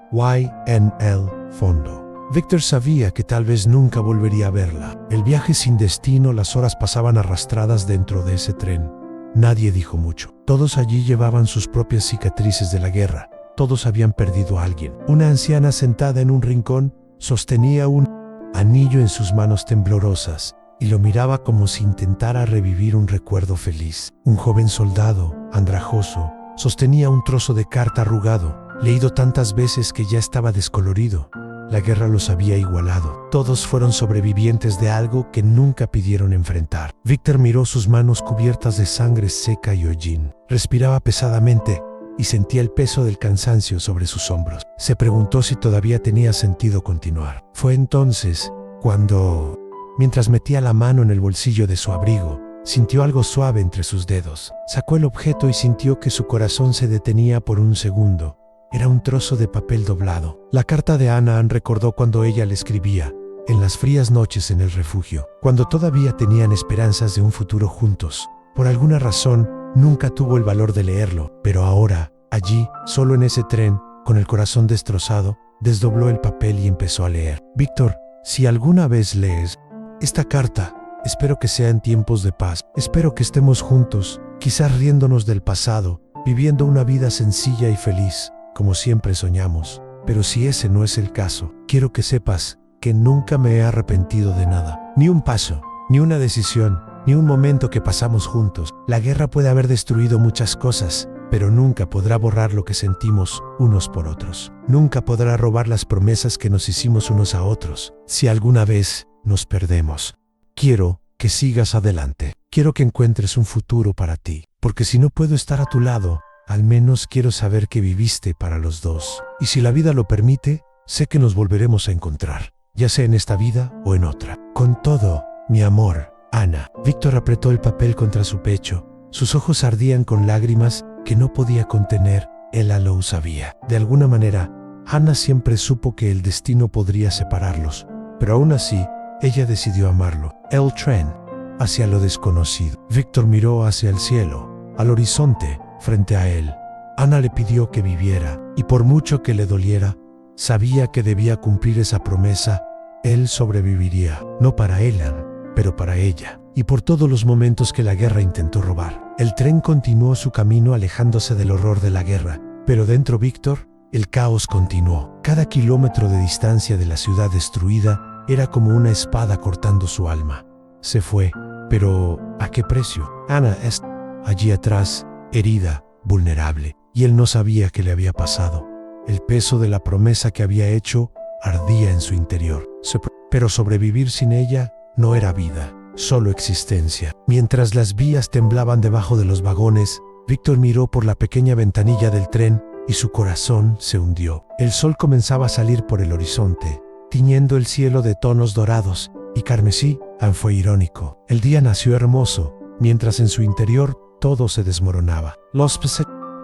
En el fondo, Víctor sabía que tal vez nunca volvería a verla. El viaje sin destino, las horas pasaban arrastradas dentro de ese tren. Nadie dijo mucho. Todos allí llevaban sus propias cicatrices de la guerra. Todos habían perdido a alguien. Una anciana sentada en un rincón sostenía un anillo en sus manos temblorosas y lo miraba como si intentara revivir un recuerdo feliz. Un joven soldado, andrajoso, sostenía un trozo de carta arrugado, leído tantas veces que ya estaba descolorido. La guerra los había igualado. Todos fueron sobrevivientes de algo que nunca pidieron enfrentar. Víctor miró sus manos cubiertas de sangre seca y hollín. Respiraba pesadamente y sentía el peso del cansancio sobre sus hombros. Se preguntó si todavía tenía sentido continuar. Fue entonces cuando, mientras metía la mano en el bolsillo de su abrigo, sintió algo suave entre sus dedos. Sacó el objeto y sintió que su corazón se detenía por un segundo. Era un trozo de papel doblado. La carta de Ana recordó cuando ella le escribía, en las frías noches en el refugio, cuando todavía tenían esperanzas de un futuro juntos. Por alguna razón, nunca tuvo el valor de leerlo, pero ahora, allí, solo en ese tren, con el corazón destrozado, desdobló el papel y empezó a leer. «Víctor, si alguna vez lees esta carta, espero que sea en tiempos de paz. Espero que estemos juntos, quizás riéndonos del pasado, viviendo una vida sencilla y feliz, como siempre soñamos. Pero si ese no es el caso, quiero que sepas que nunca me he arrepentido de nada. Ni un paso, ni una decisión, ni un momento que pasamos juntos. La guerra puede haber destruido muchas cosas, pero nunca podrá borrar lo que sentimos unos por otros. Nunca podrá robar las promesas que nos hicimos unos a otros. Si alguna vez nos perdemos, quiero que sigas adelante. Quiero que encuentres un futuro para ti, porque si no puedo estar a tu lado, al menos quiero saber que viviste para los dos. Y si la vida lo permite, sé que nos volveremos a encontrar, ya sea en esta vida o en otra. Con todo, Mi amor, Ana. Víctor apretó el papel contra su pecho. Sus ojos ardían con lágrimas que no podía contener. Ella lo sabía. De alguna manera, Ana siempre supo que el destino podría separarlos, pero aún así, ella decidió amarlo. El tren, hacia lo desconocido. Víctor miró hacia el cielo, al horizonte, frente a él. Ana le pidió que viviera, y por mucho que le doliera, sabía que debía cumplir esa promesa. Él sobreviviría, no para Elan, pero para ella, y por todos los momentos que la guerra intentó robar. El tren continuó su camino alejándose del horror de la guerra, pero dentro Víctor, el caos continuó. Cada kilómetro de distancia de la ciudad destruida era como una espada cortando su alma. Se fue, pero ¿a qué precio? Ana está allí atrás, herida, vulnerable, y él no sabía qué le había pasado. El peso de la promesa que había hecho ardía en su interior. Pero sobrevivir sin ella no era vida, solo existencia. Mientras las vías temblaban debajo de los vagones, Víctor miró por la pequeña ventanilla del tren y su corazón se hundió. El sol comenzaba a salir por el horizonte, tiñendo el cielo de tonos dorados y carmesí. Fue irónico. El día nació hermoso, mientras en su interior todo se desmoronaba. Los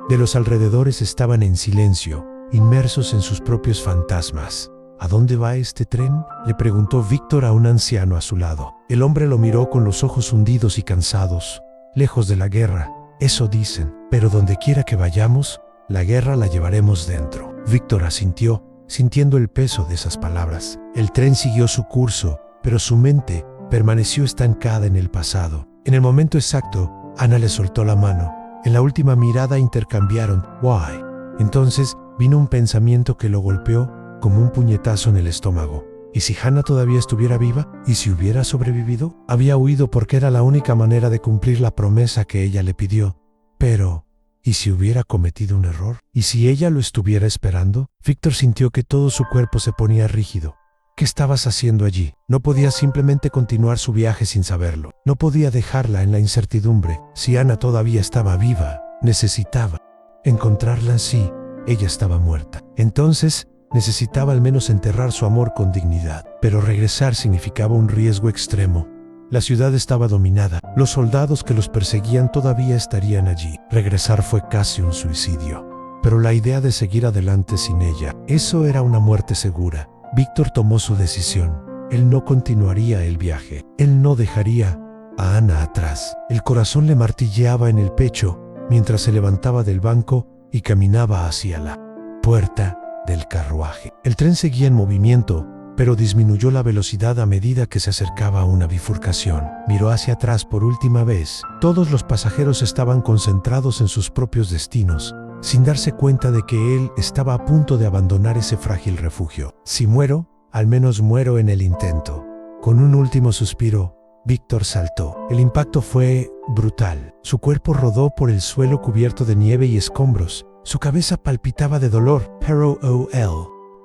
de los alrededores estaban en silencio, inmersos en sus propios fantasmas. ¿A dónde va este tren?, le preguntó Víctor a un anciano a su lado. El hombre lo miró con los ojos hundidos y cansados. Lejos de la guerra, eso dicen, pero donde quiera que vayamos, la guerra la llevaremos dentro. Víctor asintió, sintiendo el peso de esas palabras. El tren siguió su curso, pero su mente permaneció estancada en el pasado. En el momento exacto, Ana le soltó la mano. En la última mirada intercambiaron "Why". Entonces vino un pensamiento que lo golpeó como un puñetazo en el estómago. ¿Y si Hannah todavía estuviera viva? ¿Y si hubiera sobrevivido? Había huido porque era la única manera de cumplir la promesa que ella le pidió. Pero, ¿y si hubiera cometido un error? ¿Y si ella lo estuviera esperando? Víctor sintió que todo su cuerpo se ponía rígido. ¿Qué estabas haciendo allí? No podía simplemente continuar su viaje sin saberlo. No podía dejarla en la incertidumbre. Si Ana todavía estaba viva, necesitaba encontrarla. Sí, ella estaba muerta. Entonces, necesitaba al menos enterrar su amor con dignidad. Pero regresar significaba un riesgo extremo. La ciudad estaba dominada. Los soldados que los perseguían todavía estarían allí. Regresar fue casi un suicidio. Pero la idea de seguir adelante sin ella, eso era una muerte segura. Víctor tomó su decisión. Él no continuaría el viaje. Él no dejaría a Ana atrás. El corazón le martilleaba en el pecho mientras se levantaba del banco y caminaba hacia la puerta del carruaje. El tren seguía en movimiento, pero disminuyó la velocidad a medida que se acercaba a una bifurcación. Miró hacia atrás por última vez. Todos los pasajeros estaban concentrados en sus propios destinos, sin darse cuenta de que él estaba a punto de abandonar ese frágil refugio. Si muero, al menos muero en el intento. Con un último suspiro, Víctor saltó. El impacto fue brutal. Su cuerpo rodó por el suelo cubierto de nieve y escombros. Su cabeza palpitaba de dolor. Pero él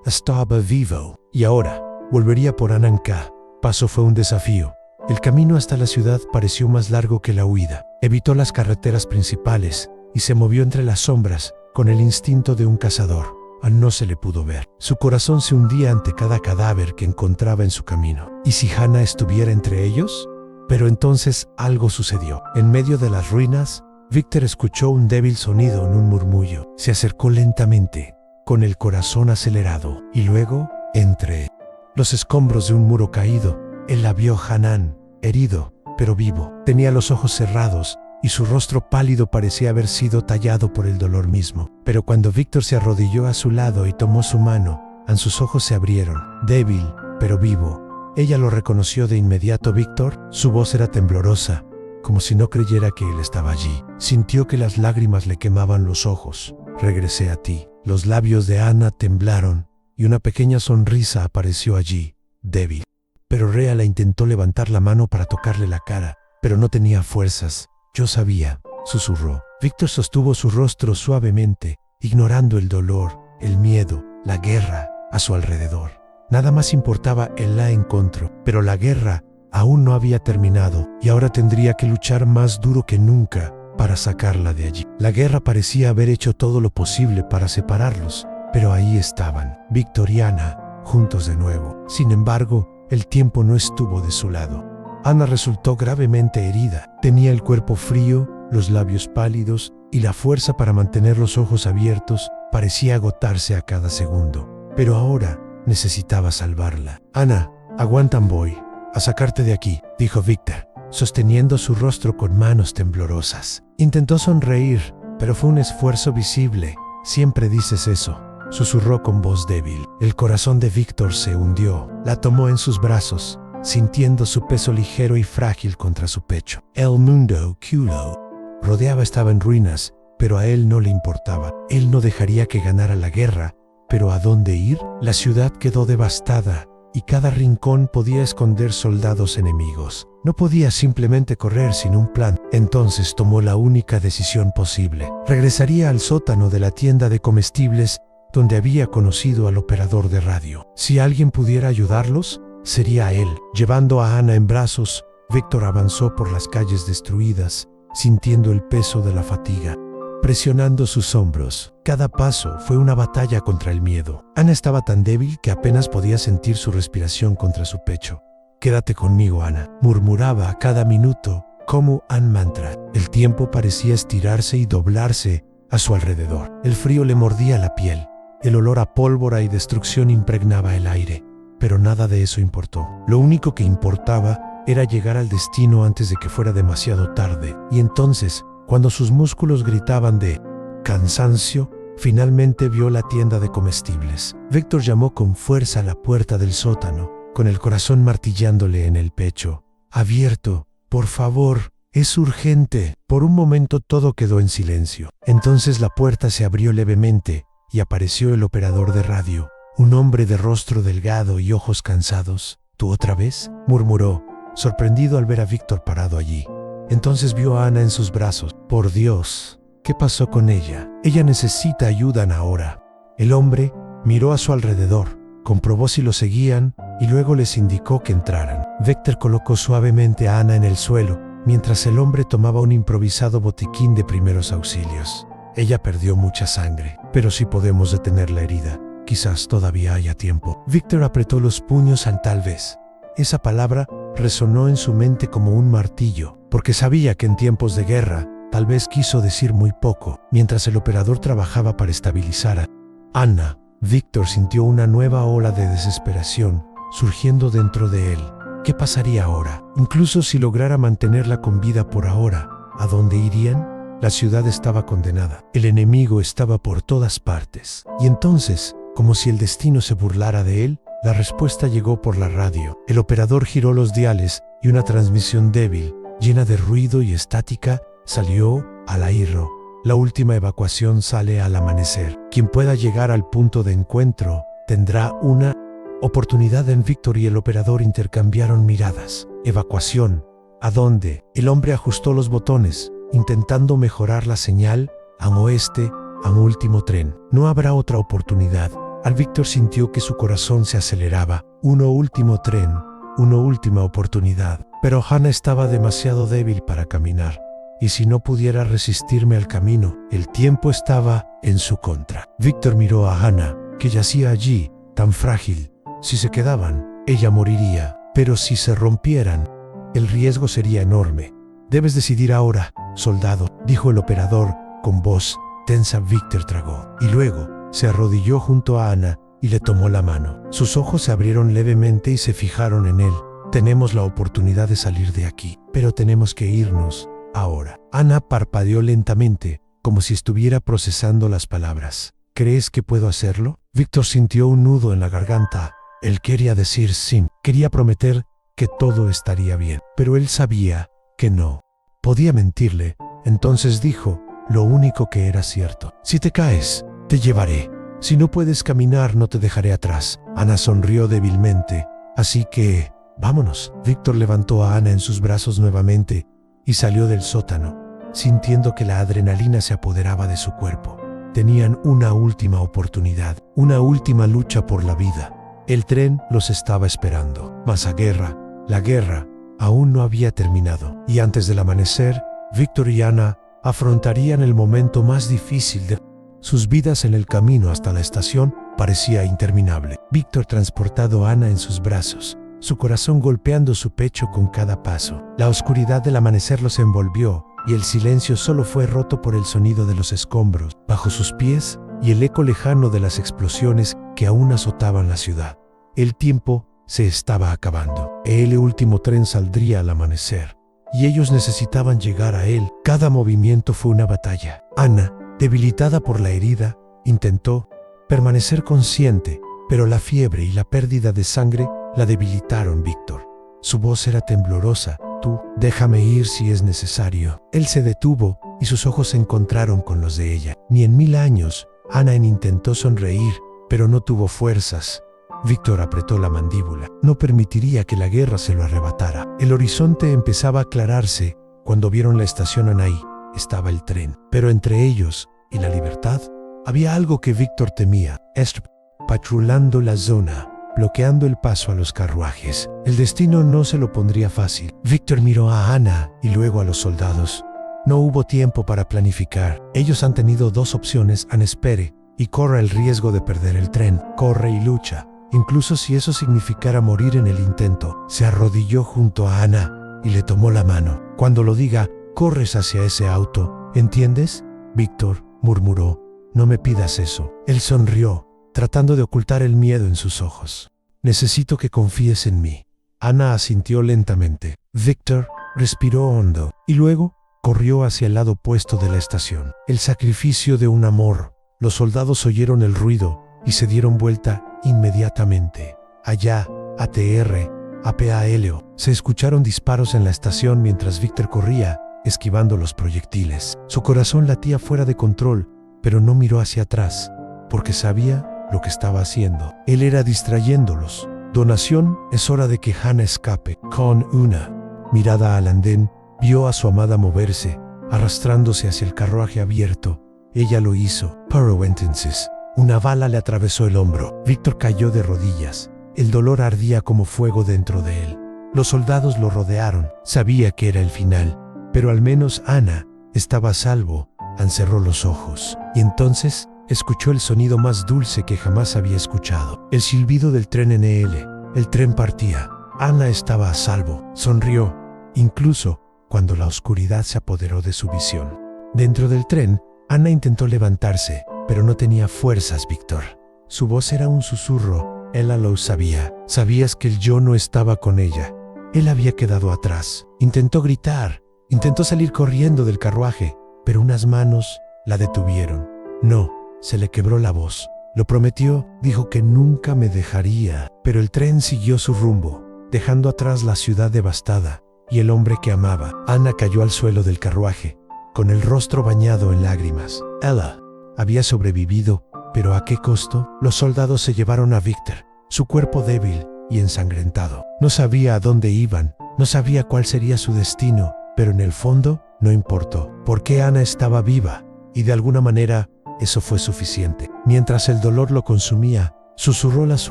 estaba vivo. Y ahora, volvería por Ananka. Paso fue un desafío. El camino hasta la ciudad pareció más largo que la huida. Evitó las carreteras principales y se movió entre las sombras con el instinto de un cazador. No se le pudo ver. Su corazón se hundía ante cada cadáver que encontraba en su camino. ¿Y si Hannah estuviera entre ellos? Pero entonces algo sucedió. En medio de las ruinas, Víctor escuchó un débil sonido en un murmullo. Se acercó lentamente, con el corazón acelerado, y luego, entre los escombros de un muro caído, él la vio. Hanan, herido, pero vivo. Tenía los ojos cerrados y su rostro pálido parecía haber sido tallado por el dolor mismo. Pero cuando Víctor se arrodilló a su lado y tomó su mano, sus ojos se abrieron. Débil, pero vivo. Ella lo reconoció de inmediato. Víctor, su voz era temblorosa, como si no creyera que él estaba allí. Sintió que las lágrimas le quemaban los ojos. Regresé a ti. Los labios de Ana temblaron y una pequeña sonrisa apareció allí, débil. Pero Rea la intentó levantar la mano para tocarle la cara, pero no tenía fuerzas. Yo sabía, susurró. Víctor sostuvo su rostro suavemente, ignorando el dolor, el miedo, la guerra a su alrededor. Nada más importaba el la encuentro, pero la guerra aún no había terminado y ahora tendría que luchar más duro que nunca para sacarla de allí. La guerra parecía haber hecho todo lo posible para separarlos, pero ahí estaban, Víctor y Ana, juntos de nuevo. Sin embargo, el tiempo no estuvo de su lado. Ana resultó gravemente herida. Tenía el cuerpo frío, los labios pálidos y la fuerza para mantener los ojos abiertos parecía agotarse a cada segundo. Pero ahora necesitaba salvarla. Ana, aguantan, voy a sacarte de aquí, dijo Víctor, sosteniendo su rostro con manos temblorosas. Intentó sonreír, pero fue un esfuerzo visible. Siempre dices eso, susurró con voz débil. El corazón de Víctor se hundió. La tomó en sus brazos, sintiendo su peso ligero y frágil contra su pecho. El mundo que lo rodeaba estaba en ruinas, pero a él no le importaba. Él no dejaría que ganara la guerra, pero ¿a dónde ir? La ciudad quedó devastada, y cada rincón podía esconder soldados enemigos. No podía simplemente correr sin un plan. Entonces tomó la única decisión posible. Regresaría al sótano de la tienda de comestibles donde había conocido al operador de radio. Si alguien pudiera ayudarlos, sería él. Llevando a Ana en brazos, Víctor avanzó por las calles destruidas, sintiendo el peso de la fatiga, presionando sus hombros. Cada paso fue una batalla contra el miedo. Ana estaba tan débil que apenas podía sentir su respiración contra su pecho. «Quédate conmigo, Ana», murmuraba a cada minuto, como un mantra. El tiempo parecía estirarse y doblarse a su alrededor. El frío le mordía la piel. El olor a pólvora y destrucción impregnaba el aire. Pero nada de eso importó. Lo único que importaba era llegar al destino antes de que fuera demasiado tarde. Y entonces, cuando sus músculos gritaban de cansancio, finalmente vio la tienda de comestibles. Víctor llamó con fuerza a la puerta del sótano, con el corazón martillándole en el pecho. «Abierto, por favor, es urgente». Por un momento todo quedó en silencio. Entonces la puerta se abrió levemente y apareció el operador de radio, un hombre de rostro delgado y ojos cansados. «¿Tú otra vez?», murmuró, sorprendido al ver a Víctor parado allí. Entonces vio a Ana en sus brazos. «Por Dios, ¿qué pasó con ella? Ella necesita ayuda ahora». El hombre miró a su alrededor, comprobó si lo seguían y luego les indicó que entraran. Víctor colocó suavemente a Ana en el suelo, mientras el hombre tomaba un improvisado botiquín de primeros auxilios. «Ella perdió mucha sangre, pero si podemos detener la herida, quizás todavía haya tiempo». Víctor apretó los puños al tal vez. Esa palabra resonó en su mente como un martillo, porque sabía que en tiempos de guerra, tal vez quiso decir muy poco. Mientras el operador trabajaba para estabilizar a Ana, Víctor sintió una nueva ola de desesperación surgiendo dentro de él. ¿Qué pasaría ahora? Incluso si lograra mantenerla con vida por ahora, ¿a dónde irían? La ciudad estaba condenada. El enemigo estaba por todas partes. Y entonces, como si el destino se burlara de él, la respuesta llegó por la radio. El operador giró los diales y una transmisión débil, llena de ruido y estática, salió al aire. La última evacuación sale al amanecer. Quien pueda llegar al punto de encuentro tendrá una oportunidad. En Víctor y el operador intercambiaron miradas. ¿Evacuación? ¿A dónde? El hombre ajustó los botones, intentando mejorar la señal. Al oeste, a un último tren. No habrá otra oportunidad. Al Víctor sintió que su corazón se aceleraba. Uno último tren, una última oportunidad. Pero Ana estaba demasiado débil para caminar. Y si no pudiera resistirme al camino, el tiempo estaba en su contra. Víctor miró a Ana, que yacía allí, tan frágil. Si se quedaban, ella moriría. Pero si se rompieran, el riesgo sería enorme. «Debes decidir ahora, soldado», dijo el operador, con voz tensa. Víctor tragó. Y luego se arrodilló junto a Ana y le tomó la mano. Sus ojos se abrieron levemente y se fijaron en él. «Tenemos la oportunidad de salir de aquí, pero tenemos que irnos ahora». Ana parpadeó lentamente, como si estuviera procesando las palabras. «¿Crees que puedo hacerlo?». Víctor sintió un nudo en la garganta. Él quería decir sí, quería prometer que todo estaría bien, pero él sabía que no podía mentirle. Entonces dijo lo único que era cierto: «Si te caes, te llevaré. Si no puedes caminar, no te dejaré atrás». Ana sonrió débilmente. «Así que, vámonos». Víctor levantó a Ana en sus brazos nuevamente y salió del sótano, sintiendo que la adrenalina se apoderaba de su cuerpo. Tenían una última oportunidad, una última lucha por la vida. El tren los estaba esperando. Mas la guerra, aún no había terminado. Y antes del amanecer, Víctor y Ana afrontarían el momento más difícil de sus vidas. En el camino hasta la estación parecía interminable. Víctor transportado a Ana en sus brazos, su corazón golpeando su pecho con cada paso. La oscuridad del amanecer los envolvió y el silencio solo fue roto por el sonido de los escombros bajo sus pies y el eco lejano de las explosiones que aún azotaban la ciudad. El tiempo se estaba acabando. El último tren saldría al amanecer y ellos necesitaban llegar a él. Cada movimiento fue una batalla. Anna, debilitada por la herida, intentó permanecer consciente, pero la fiebre y la pérdida de sangre la debilitaron. Víctor. Su voz era temblorosa. Tú, déjame ir si es necesario. Él se detuvo y sus ojos se encontraron con los de ella. Ni en 1000 años, Anna intentó sonreír, pero no tuvo fuerzas. Víctor apretó la mandíbula. No permitiría que la guerra se lo arrebatara. El horizonte empezaba a aclararse cuando vieron la estación. Ahí estaba el tren. Pero entre ellos y la libertad había algo que Víctor temía. Estrp, patrulando la zona, bloqueando el paso a los carruajes. El destino no se lo pondría fácil. Víctor miró a Anna y luego a los soldados. No hubo tiempo para planificar. Ellos han tenido dos opciones: Anna espere y corra el riesgo de perder el tren. Corre y lucha, incluso si eso significara morir en el intento. Se arrodilló junto a Anna y le tomó la mano. Cuando lo diga, corres hacia ese auto, ¿entiendes? Víctor murmuró. No me pidas eso. Él sonrió, tratando de ocultar el miedo en sus ojos. Necesito que confíes en mí. Anna asintió lentamente. Víctor respiró hondo y luego corrió hacia el lado opuesto de la estación. El sacrificio de un amor. Los soldados oyeron el ruido y se dieron vuelta inmediatamente. Allá, ATR, APA-Helio. Se escucharon disparos en la estación mientras Víctor corría, esquivando los proyectiles. Su corazón latía fuera de control, pero no miró hacia atrás, porque sabía lo que estaba haciendo. Él era distrayéndolos. Donación, es hora de que Hannah escape. Con una mirada al andén, vio a su amada moverse, arrastrándose hacia el carruaje abierto. Ella lo hizo. Pero entonces, una bala le atravesó el hombro. Víctor cayó de rodillas. El dolor ardía como fuego dentro de él. Los soldados lo rodearon. Sabía que era el final, pero al menos Anna estaba a salvo. Ann cerró los ojos y entonces escuchó el sonido más dulce que jamás había escuchado. El silbido del tren NL. El tren partía. Anna estaba a salvo. Sonrió, incluso cuando la oscuridad se apoderó de su visión. Dentro del tren, Anna intentó levantarse, pero no tenía fuerzas. Víctor. Su voz era un susurro. Ella lo sabía. Sabías que el yo no estaba con ella. Él había quedado atrás. Intentó gritar. Intentó salir corriendo del carruaje, pero unas manos la detuvieron. No, se le quebró la voz. Lo prometió, dijo que nunca me dejaría. Pero el tren siguió su rumbo, dejando atrás la ciudad devastada y el hombre que amaba. Anna cayó al suelo del carruaje, con el rostro bañado en lágrimas. Ella había sobrevivido, pero ¿a qué costo? Los soldados se llevaron a Víctor, su cuerpo débil y ensangrentado. No sabía a dónde iban, no sabía cuál sería su destino, pero en el fondo no importó, porque Anna estaba viva, y de alguna manera eso fue suficiente. Mientras el dolor lo consumía, susurró las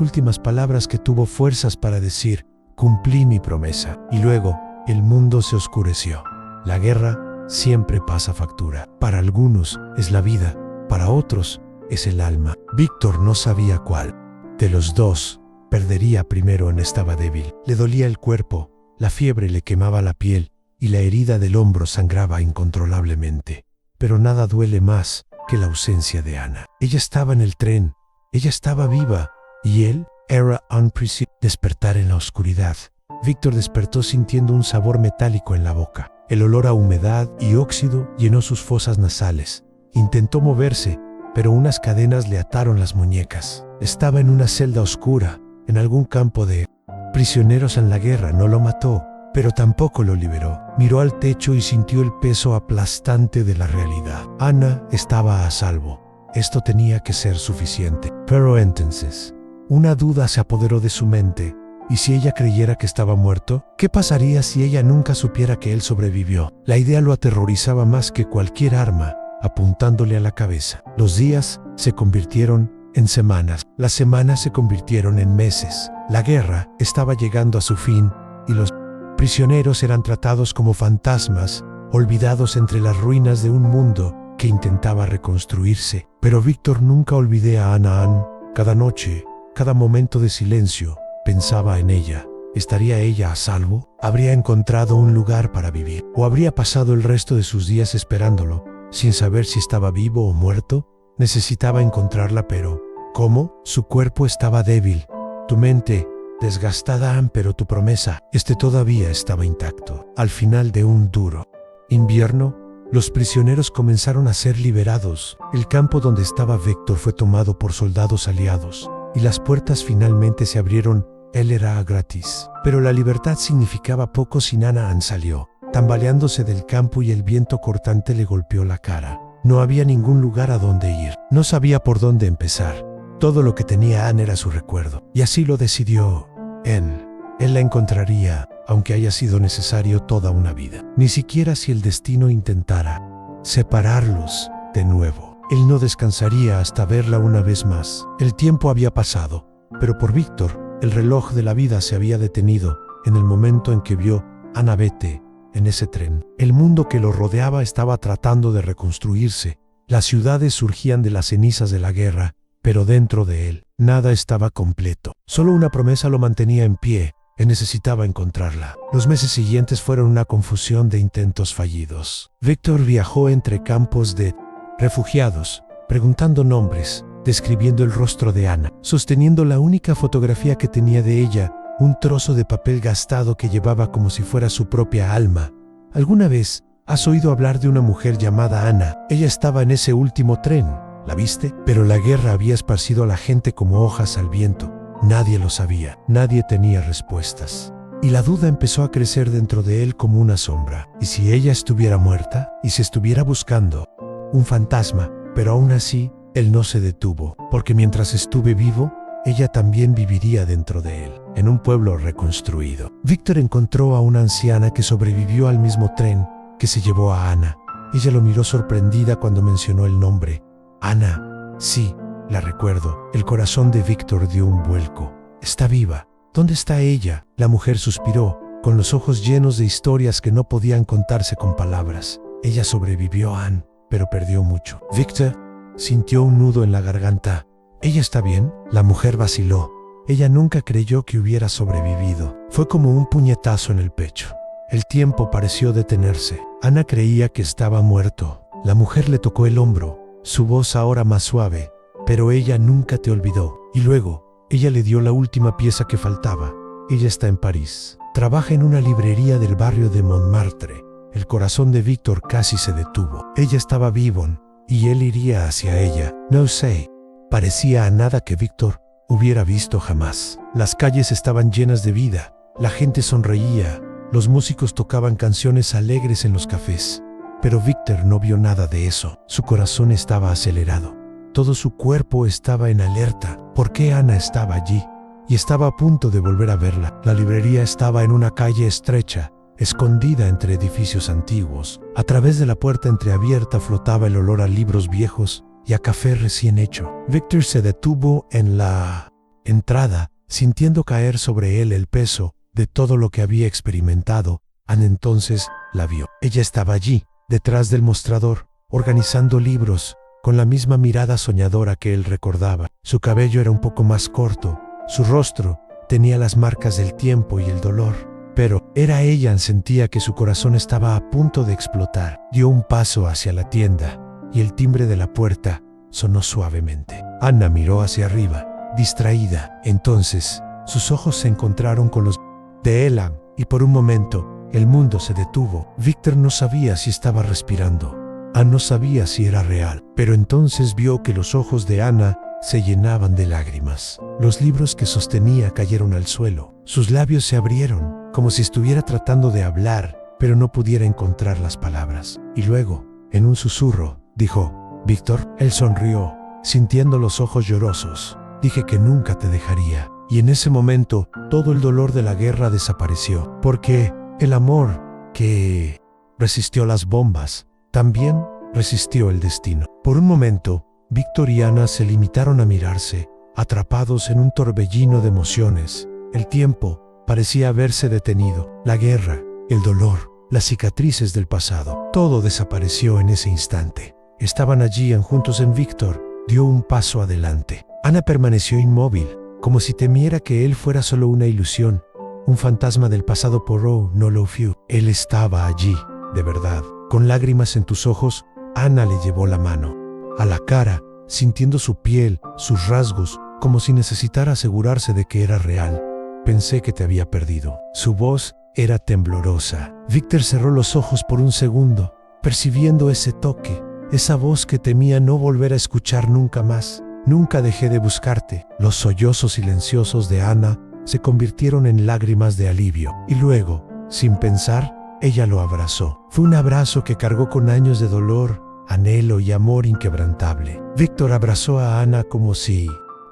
últimas palabras que tuvo fuerzas para decir: cumplí mi promesa. Y luego, el mundo se oscureció. La guerra siempre pasa factura. Para algunos es la vida, para otros es el alma. Víctor no sabía cuál de los dos perdería primero. Estaba débil. Le dolía el cuerpo, la fiebre le quemaba la piel, y la herida del hombro sangraba incontrolablemente. Pero nada duele más que la ausencia de Anna. Ella estaba en el tren, ella estaba viva, y él era unprecedented. Despertar en la oscuridad. Víctor despertó sintiendo un sabor metálico en la boca. El olor a humedad y óxido llenó sus fosas nasales. Intentó moverse, pero unas cadenas le ataron las muñecas. Estaba en una celda oscura, en algún campo de prisioneros en la guerra. No lo mató, pero tampoco lo liberó. Miró al techo y sintió el peso aplastante de la realidad. Anna estaba a salvo. Esto tenía que ser suficiente. Pero entonces, una duda se apoderó de su mente. ¿Y si ella creyera que estaba muerto? ¿Qué pasaría si ella nunca supiera que él sobrevivió? La idea lo aterrorizaba más que cualquier arma, apuntándole a la cabeza. Los días se convirtieron en semanas. Las semanas se convirtieron en meses. La guerra estaba llegando a su fin y los prisioneros eran tratados como fantasmas, olvidados entre las ruinas de un mundo que intentaba reconstruirse. Pero Víctor nunca olvidó a Anna. Cada noche, cada momento de silencio, pensaba en ella. ¿Estaría ella a salvo? ¿Habría encontrado un lugar para vivir? ¿O habría pasado el resto de sus días esperándolo, sin saber si estaba vivo o muerto? Necesitaba encontrarla, pero ¿cómo? Su cuerpo estaba débil, tu mente desgastada, pero tu promesa, todavía estaba intacto. Al final de un duro invierno, los prisioneros comenzaron a ser liberados. El campo donde estaba Víctor fue tomado por soldados aliados, y las puertas finalmente se abrieron. Él era gratis. Pero la libertad significaba poco si Anna salió, tambaleándose del campo, y el viento cortante le golpeó la cara. No había ningún lugar a donde ir. No sabía por dónde empezar. Todo lo que tenía Anne era su recuerdo, y así lo decidió. Él la encontraría, aunque haya sido necesario toda una vida. Ni siquiera si el destino intentara separarlos de nuevo. Él no descansaría hasta verla una vez más. El tiempo había pasado, pero por Víctor, el reloj de la vida se había detenido en el momento en que vio a Annabeth en ese tren. El mundo que lo rodeaba estaba tratando de reconstruirse. Las ciudades surgían de las cenizas de la guerra, pero dentro de él, nada estaba completo. Solo una promesa lo mantenía en pie. Él necesitaba encontrarla. Los meses siguientes fueron una confusión de intentos fallidos. Víctor viajó entre campos de refugiados, preguntando nombres, describiendo el rostro de Anna, sosteniendo la única fotografía que tenía de ella, un trozo de papel gastado que llevaba como si fuera su propia alma. ¿Alguna vez has oído hablar de una mujer llamada Anna? Ella estaba en ese último tren. ¿La viste? Pero la guerra había esparcido a la gente como hojas al viento. Nadie lo sabía. Nadie tenía respuestas. Y la duda empezó a crecer dentro de él como una sombra. ¿Y si ella estuviera muerta? ¿Y si estuviera buscando un fantasma? Pero aún así, él no se detuvo, porque mientras estuve vivo, ella también viviría dentro de él, en un pueblo reconstruido. Víctor encontró a una anciana que sobrevivió al mismo tren que se llevó a Anna. Ella lo miró sorprendida cuando mencionó el nombre. Anna, sí, la recuerdo. El corazón de Víctor dio un vuelco. Está viva. ¿Dónde está ella? La mujer suspiró, con los ojos llenos de historias que no podían contarse con palabras. Ella sobrevivió a Anne, pero perdió mucho. Víctor sintió un nudo en la garganta. ¿Ella está bien? La mujer vaciló. Ella nunca creyó que hubiera sobrevivido. Fue como un puñetazo en el pecho. El tiempo pareció detenerse. Anna creía que estaba muerto. La mujer le tocó el hombro, su voz ahora más suave. Pero ella nunca te olvidó. Y luego, ella le dio la última pieza que faltaba. Ella está en París. Trabaja en una librería del barrio de Montmartre. El corazón de Víctor casi se detuvo. Ella estaba viva, y él iría hacia ella. No sé. Parecía a nada que Víctor hubiera visto jamás. Las calles estaban llenas de vida. La gente sonreía. Los músicos tocaban canciones alegres en los cafés. Pero Víctor no vio nada de eso. Su corazón estaba acelerado. Todo su cuerpo estaba en alerta. ¿Por qué Anna estaba allí? Y estaba a punto de volver a verla. La librería estaba en una calle estrecha, escondida entre edificios antiguos. A través de la puerta entreabierta flotaba el olor a libros viejos y a café recién hecho. Víctor se detuvo en la entrada, sintiendo caer sobre él el peso de todo lo que había experimentado. Anne entonces la vio. Ella estaba allí, detrás del mostrador, organizando libros, con la misma mirada soñadora que él recordaba. Su cabello era un poco más corto, su rostro tenía las marcas del tiempo y el dolor. Pero era ella. Sentía que su corazón estaba a punto de explotar. Dio un paso hacia la tienda, y el timbre de la puerta sonó suavemente. Anna miró hacia arriba, distraída. Entonces, sus ojos se encontraron con los de Elam, y por un momento, el mundo se detuvo. Víctor no sabía si estaba respirando. Anna no sabía si era real, pero entonces vio que los ojos de Anna se llenaban de lágrimas. Los libros que sostenía cayeron al suelo. Sus labios se abrieron, como si estuviera tratando de hablar, pero no pudiera encontrar las palabras. Y luego, en un susurro, dijo, «Víctor». Él sonrió, sintiendo los ojos llorosos. «Dije que nunca te dejaría». Y en ese momento, todo el dolor de la guerra desapareció, porque el amor que resistió las bombas también resistió el destino. Por un momento, Víctor y Anna se limitaron a mirarse, atrapados en un torbellino de emociones. El tiempo parecía haberse detenido. La guerra, el dolor, las cicatrices del pasado, todo desapareció en ese instante. Estaban allí juntos. Víctor dio un paso adelante. Anna permaneció inmóvil, como si temiera que él fuera solo una ilusión. un fantasma del pasado Poirot no lo vio. Él estaba allí, de verdad. Con lágrimas en tus ojos, Ana le llevó la mano a la cara, sintiendo su piel, sus rasgos, como si necesitara asegurarse de que era real. Pensé que te había perdido. Su voz era temblorosa. Victor cerró los ojos por un segundo, percibiendo ese toque, esa voz que temía no volver a escuchar nunca más. Nunca dejé de buscarte. Los sollozos silenciosos de Ana se convirtieron en lágrimas de alivio. Y luego, sin pensar, ella lo abrazó. Fue un abrazo que cargó con años de dolor, anhelo y amor inquebrantable. Victor abrazó a Ana como si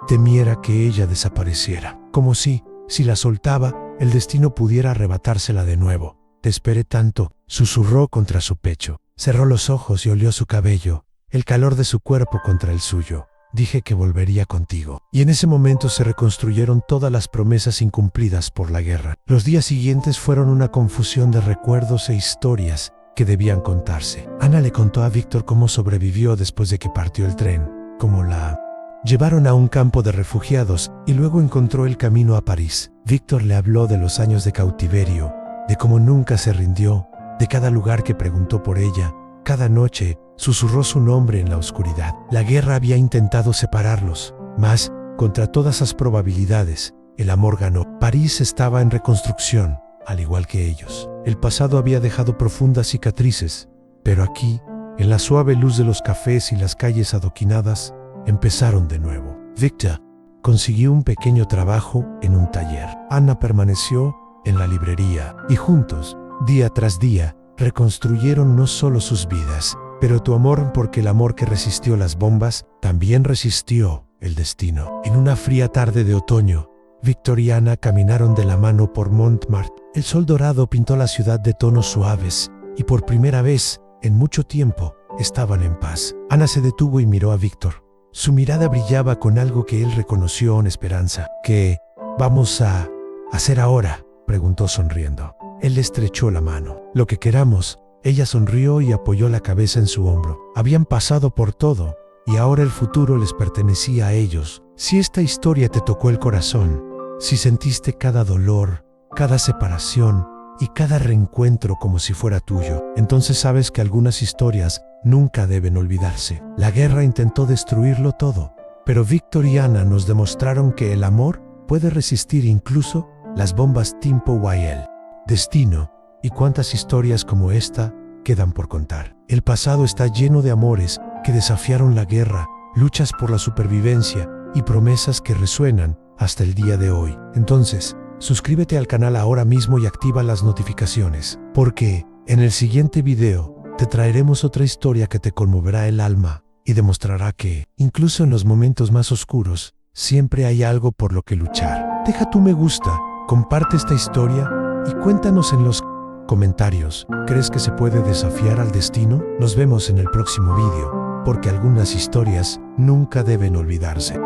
temiera que ella desapareciera. Como si la soltaba, el destino pudiera arrebatársela de nuevo. Te esperé tanto, susurró contra su pecho. Cerró los ojos y olió su cabello, el calor de su cuerpo contra el suyo. Dije que volvería contigo. Y en ese momento se reconstruyeron todas las promesas incumplidas por la guerra. Los días siguientes fueron una confusión de recuerdos e historias que debían contarse. Ana le contó a Victor cómo sobrevivió después de que partió el tren, cómo la llevaron a un campo de refugiados y luego encontró el camino a París. Victor le habló de los años de cautiverio, de cómo nunca se rindió, de cada lugar que preguntó por ella, cada noche susurró su nombre en la oscuridad. La guerra había intentado separarlos, mas, contra todas las probabilidades, el amor ganó. París estaba en reconstrucción, al igual que ellos. El pasado había dejado profundas cicatrices, pero aquí, en la suave luz de los cafés y las calles adoquinadas, empezaron de nuevo. Victor consiguió un pequeño trabajo en un taller. Ana permaneció en la librería y juntos, día tras día, reconstruyeron no solo sus vidas, pero tu amor, porque el amor que resistió las bombas también resistió el destino. En una fría tarde de otoño, Victor y Ana caminaron de la mano por Montmartre. El sol dorado pintó la ciudad de tonos suaves y por primera vez en mucho tiempo estaban en paz. Ana se detuvo y miró a Victor. Su mirada brillaba con algo que él reconoció con esperanza. ¿Qué vamos a hacer ahora?, preguntó sonriendo. Él le estrechó la mano. Lo que queramos. Ella sonrió y apoyó la cabeza en su hombro. Habían pasado por todo y ahora el futuro les pertenecía a ellos. Si esta historia te tocó el corazón, si sentiste cada dolor, cada separación y cada reencuentro como si fuera tuyo, entonces sabes que algunas historias nunca deben olvidarse. La guerra intentó destruirlo todo, pero Victor y Ana nos demostraron que el amor puede resistir incluso las bombas tipo YL. Destino. ¿Y cuántas historias como esta quedan por contar? El pasado está lleno de amores que desafiaron la guerra, luchas por la supervivencia y promesas que resuenan hasta el día de hoy. Entonces, suscríbete al canal ahora mismo y activa las notificaciones, porque en el siguiente video te traeremos otra historia que te conmoverá el alma y demostrará que, incluso en los momentos más oscuros, siempre hay algo por lo que luchar. Deja tu me gusta, comparte esta historia y cuéntanos en los comentarios, ¿crees que se puede desafiar al destino? Nos vemos en el próximo vídeo, porque algunas historias nunca deben olvidarse.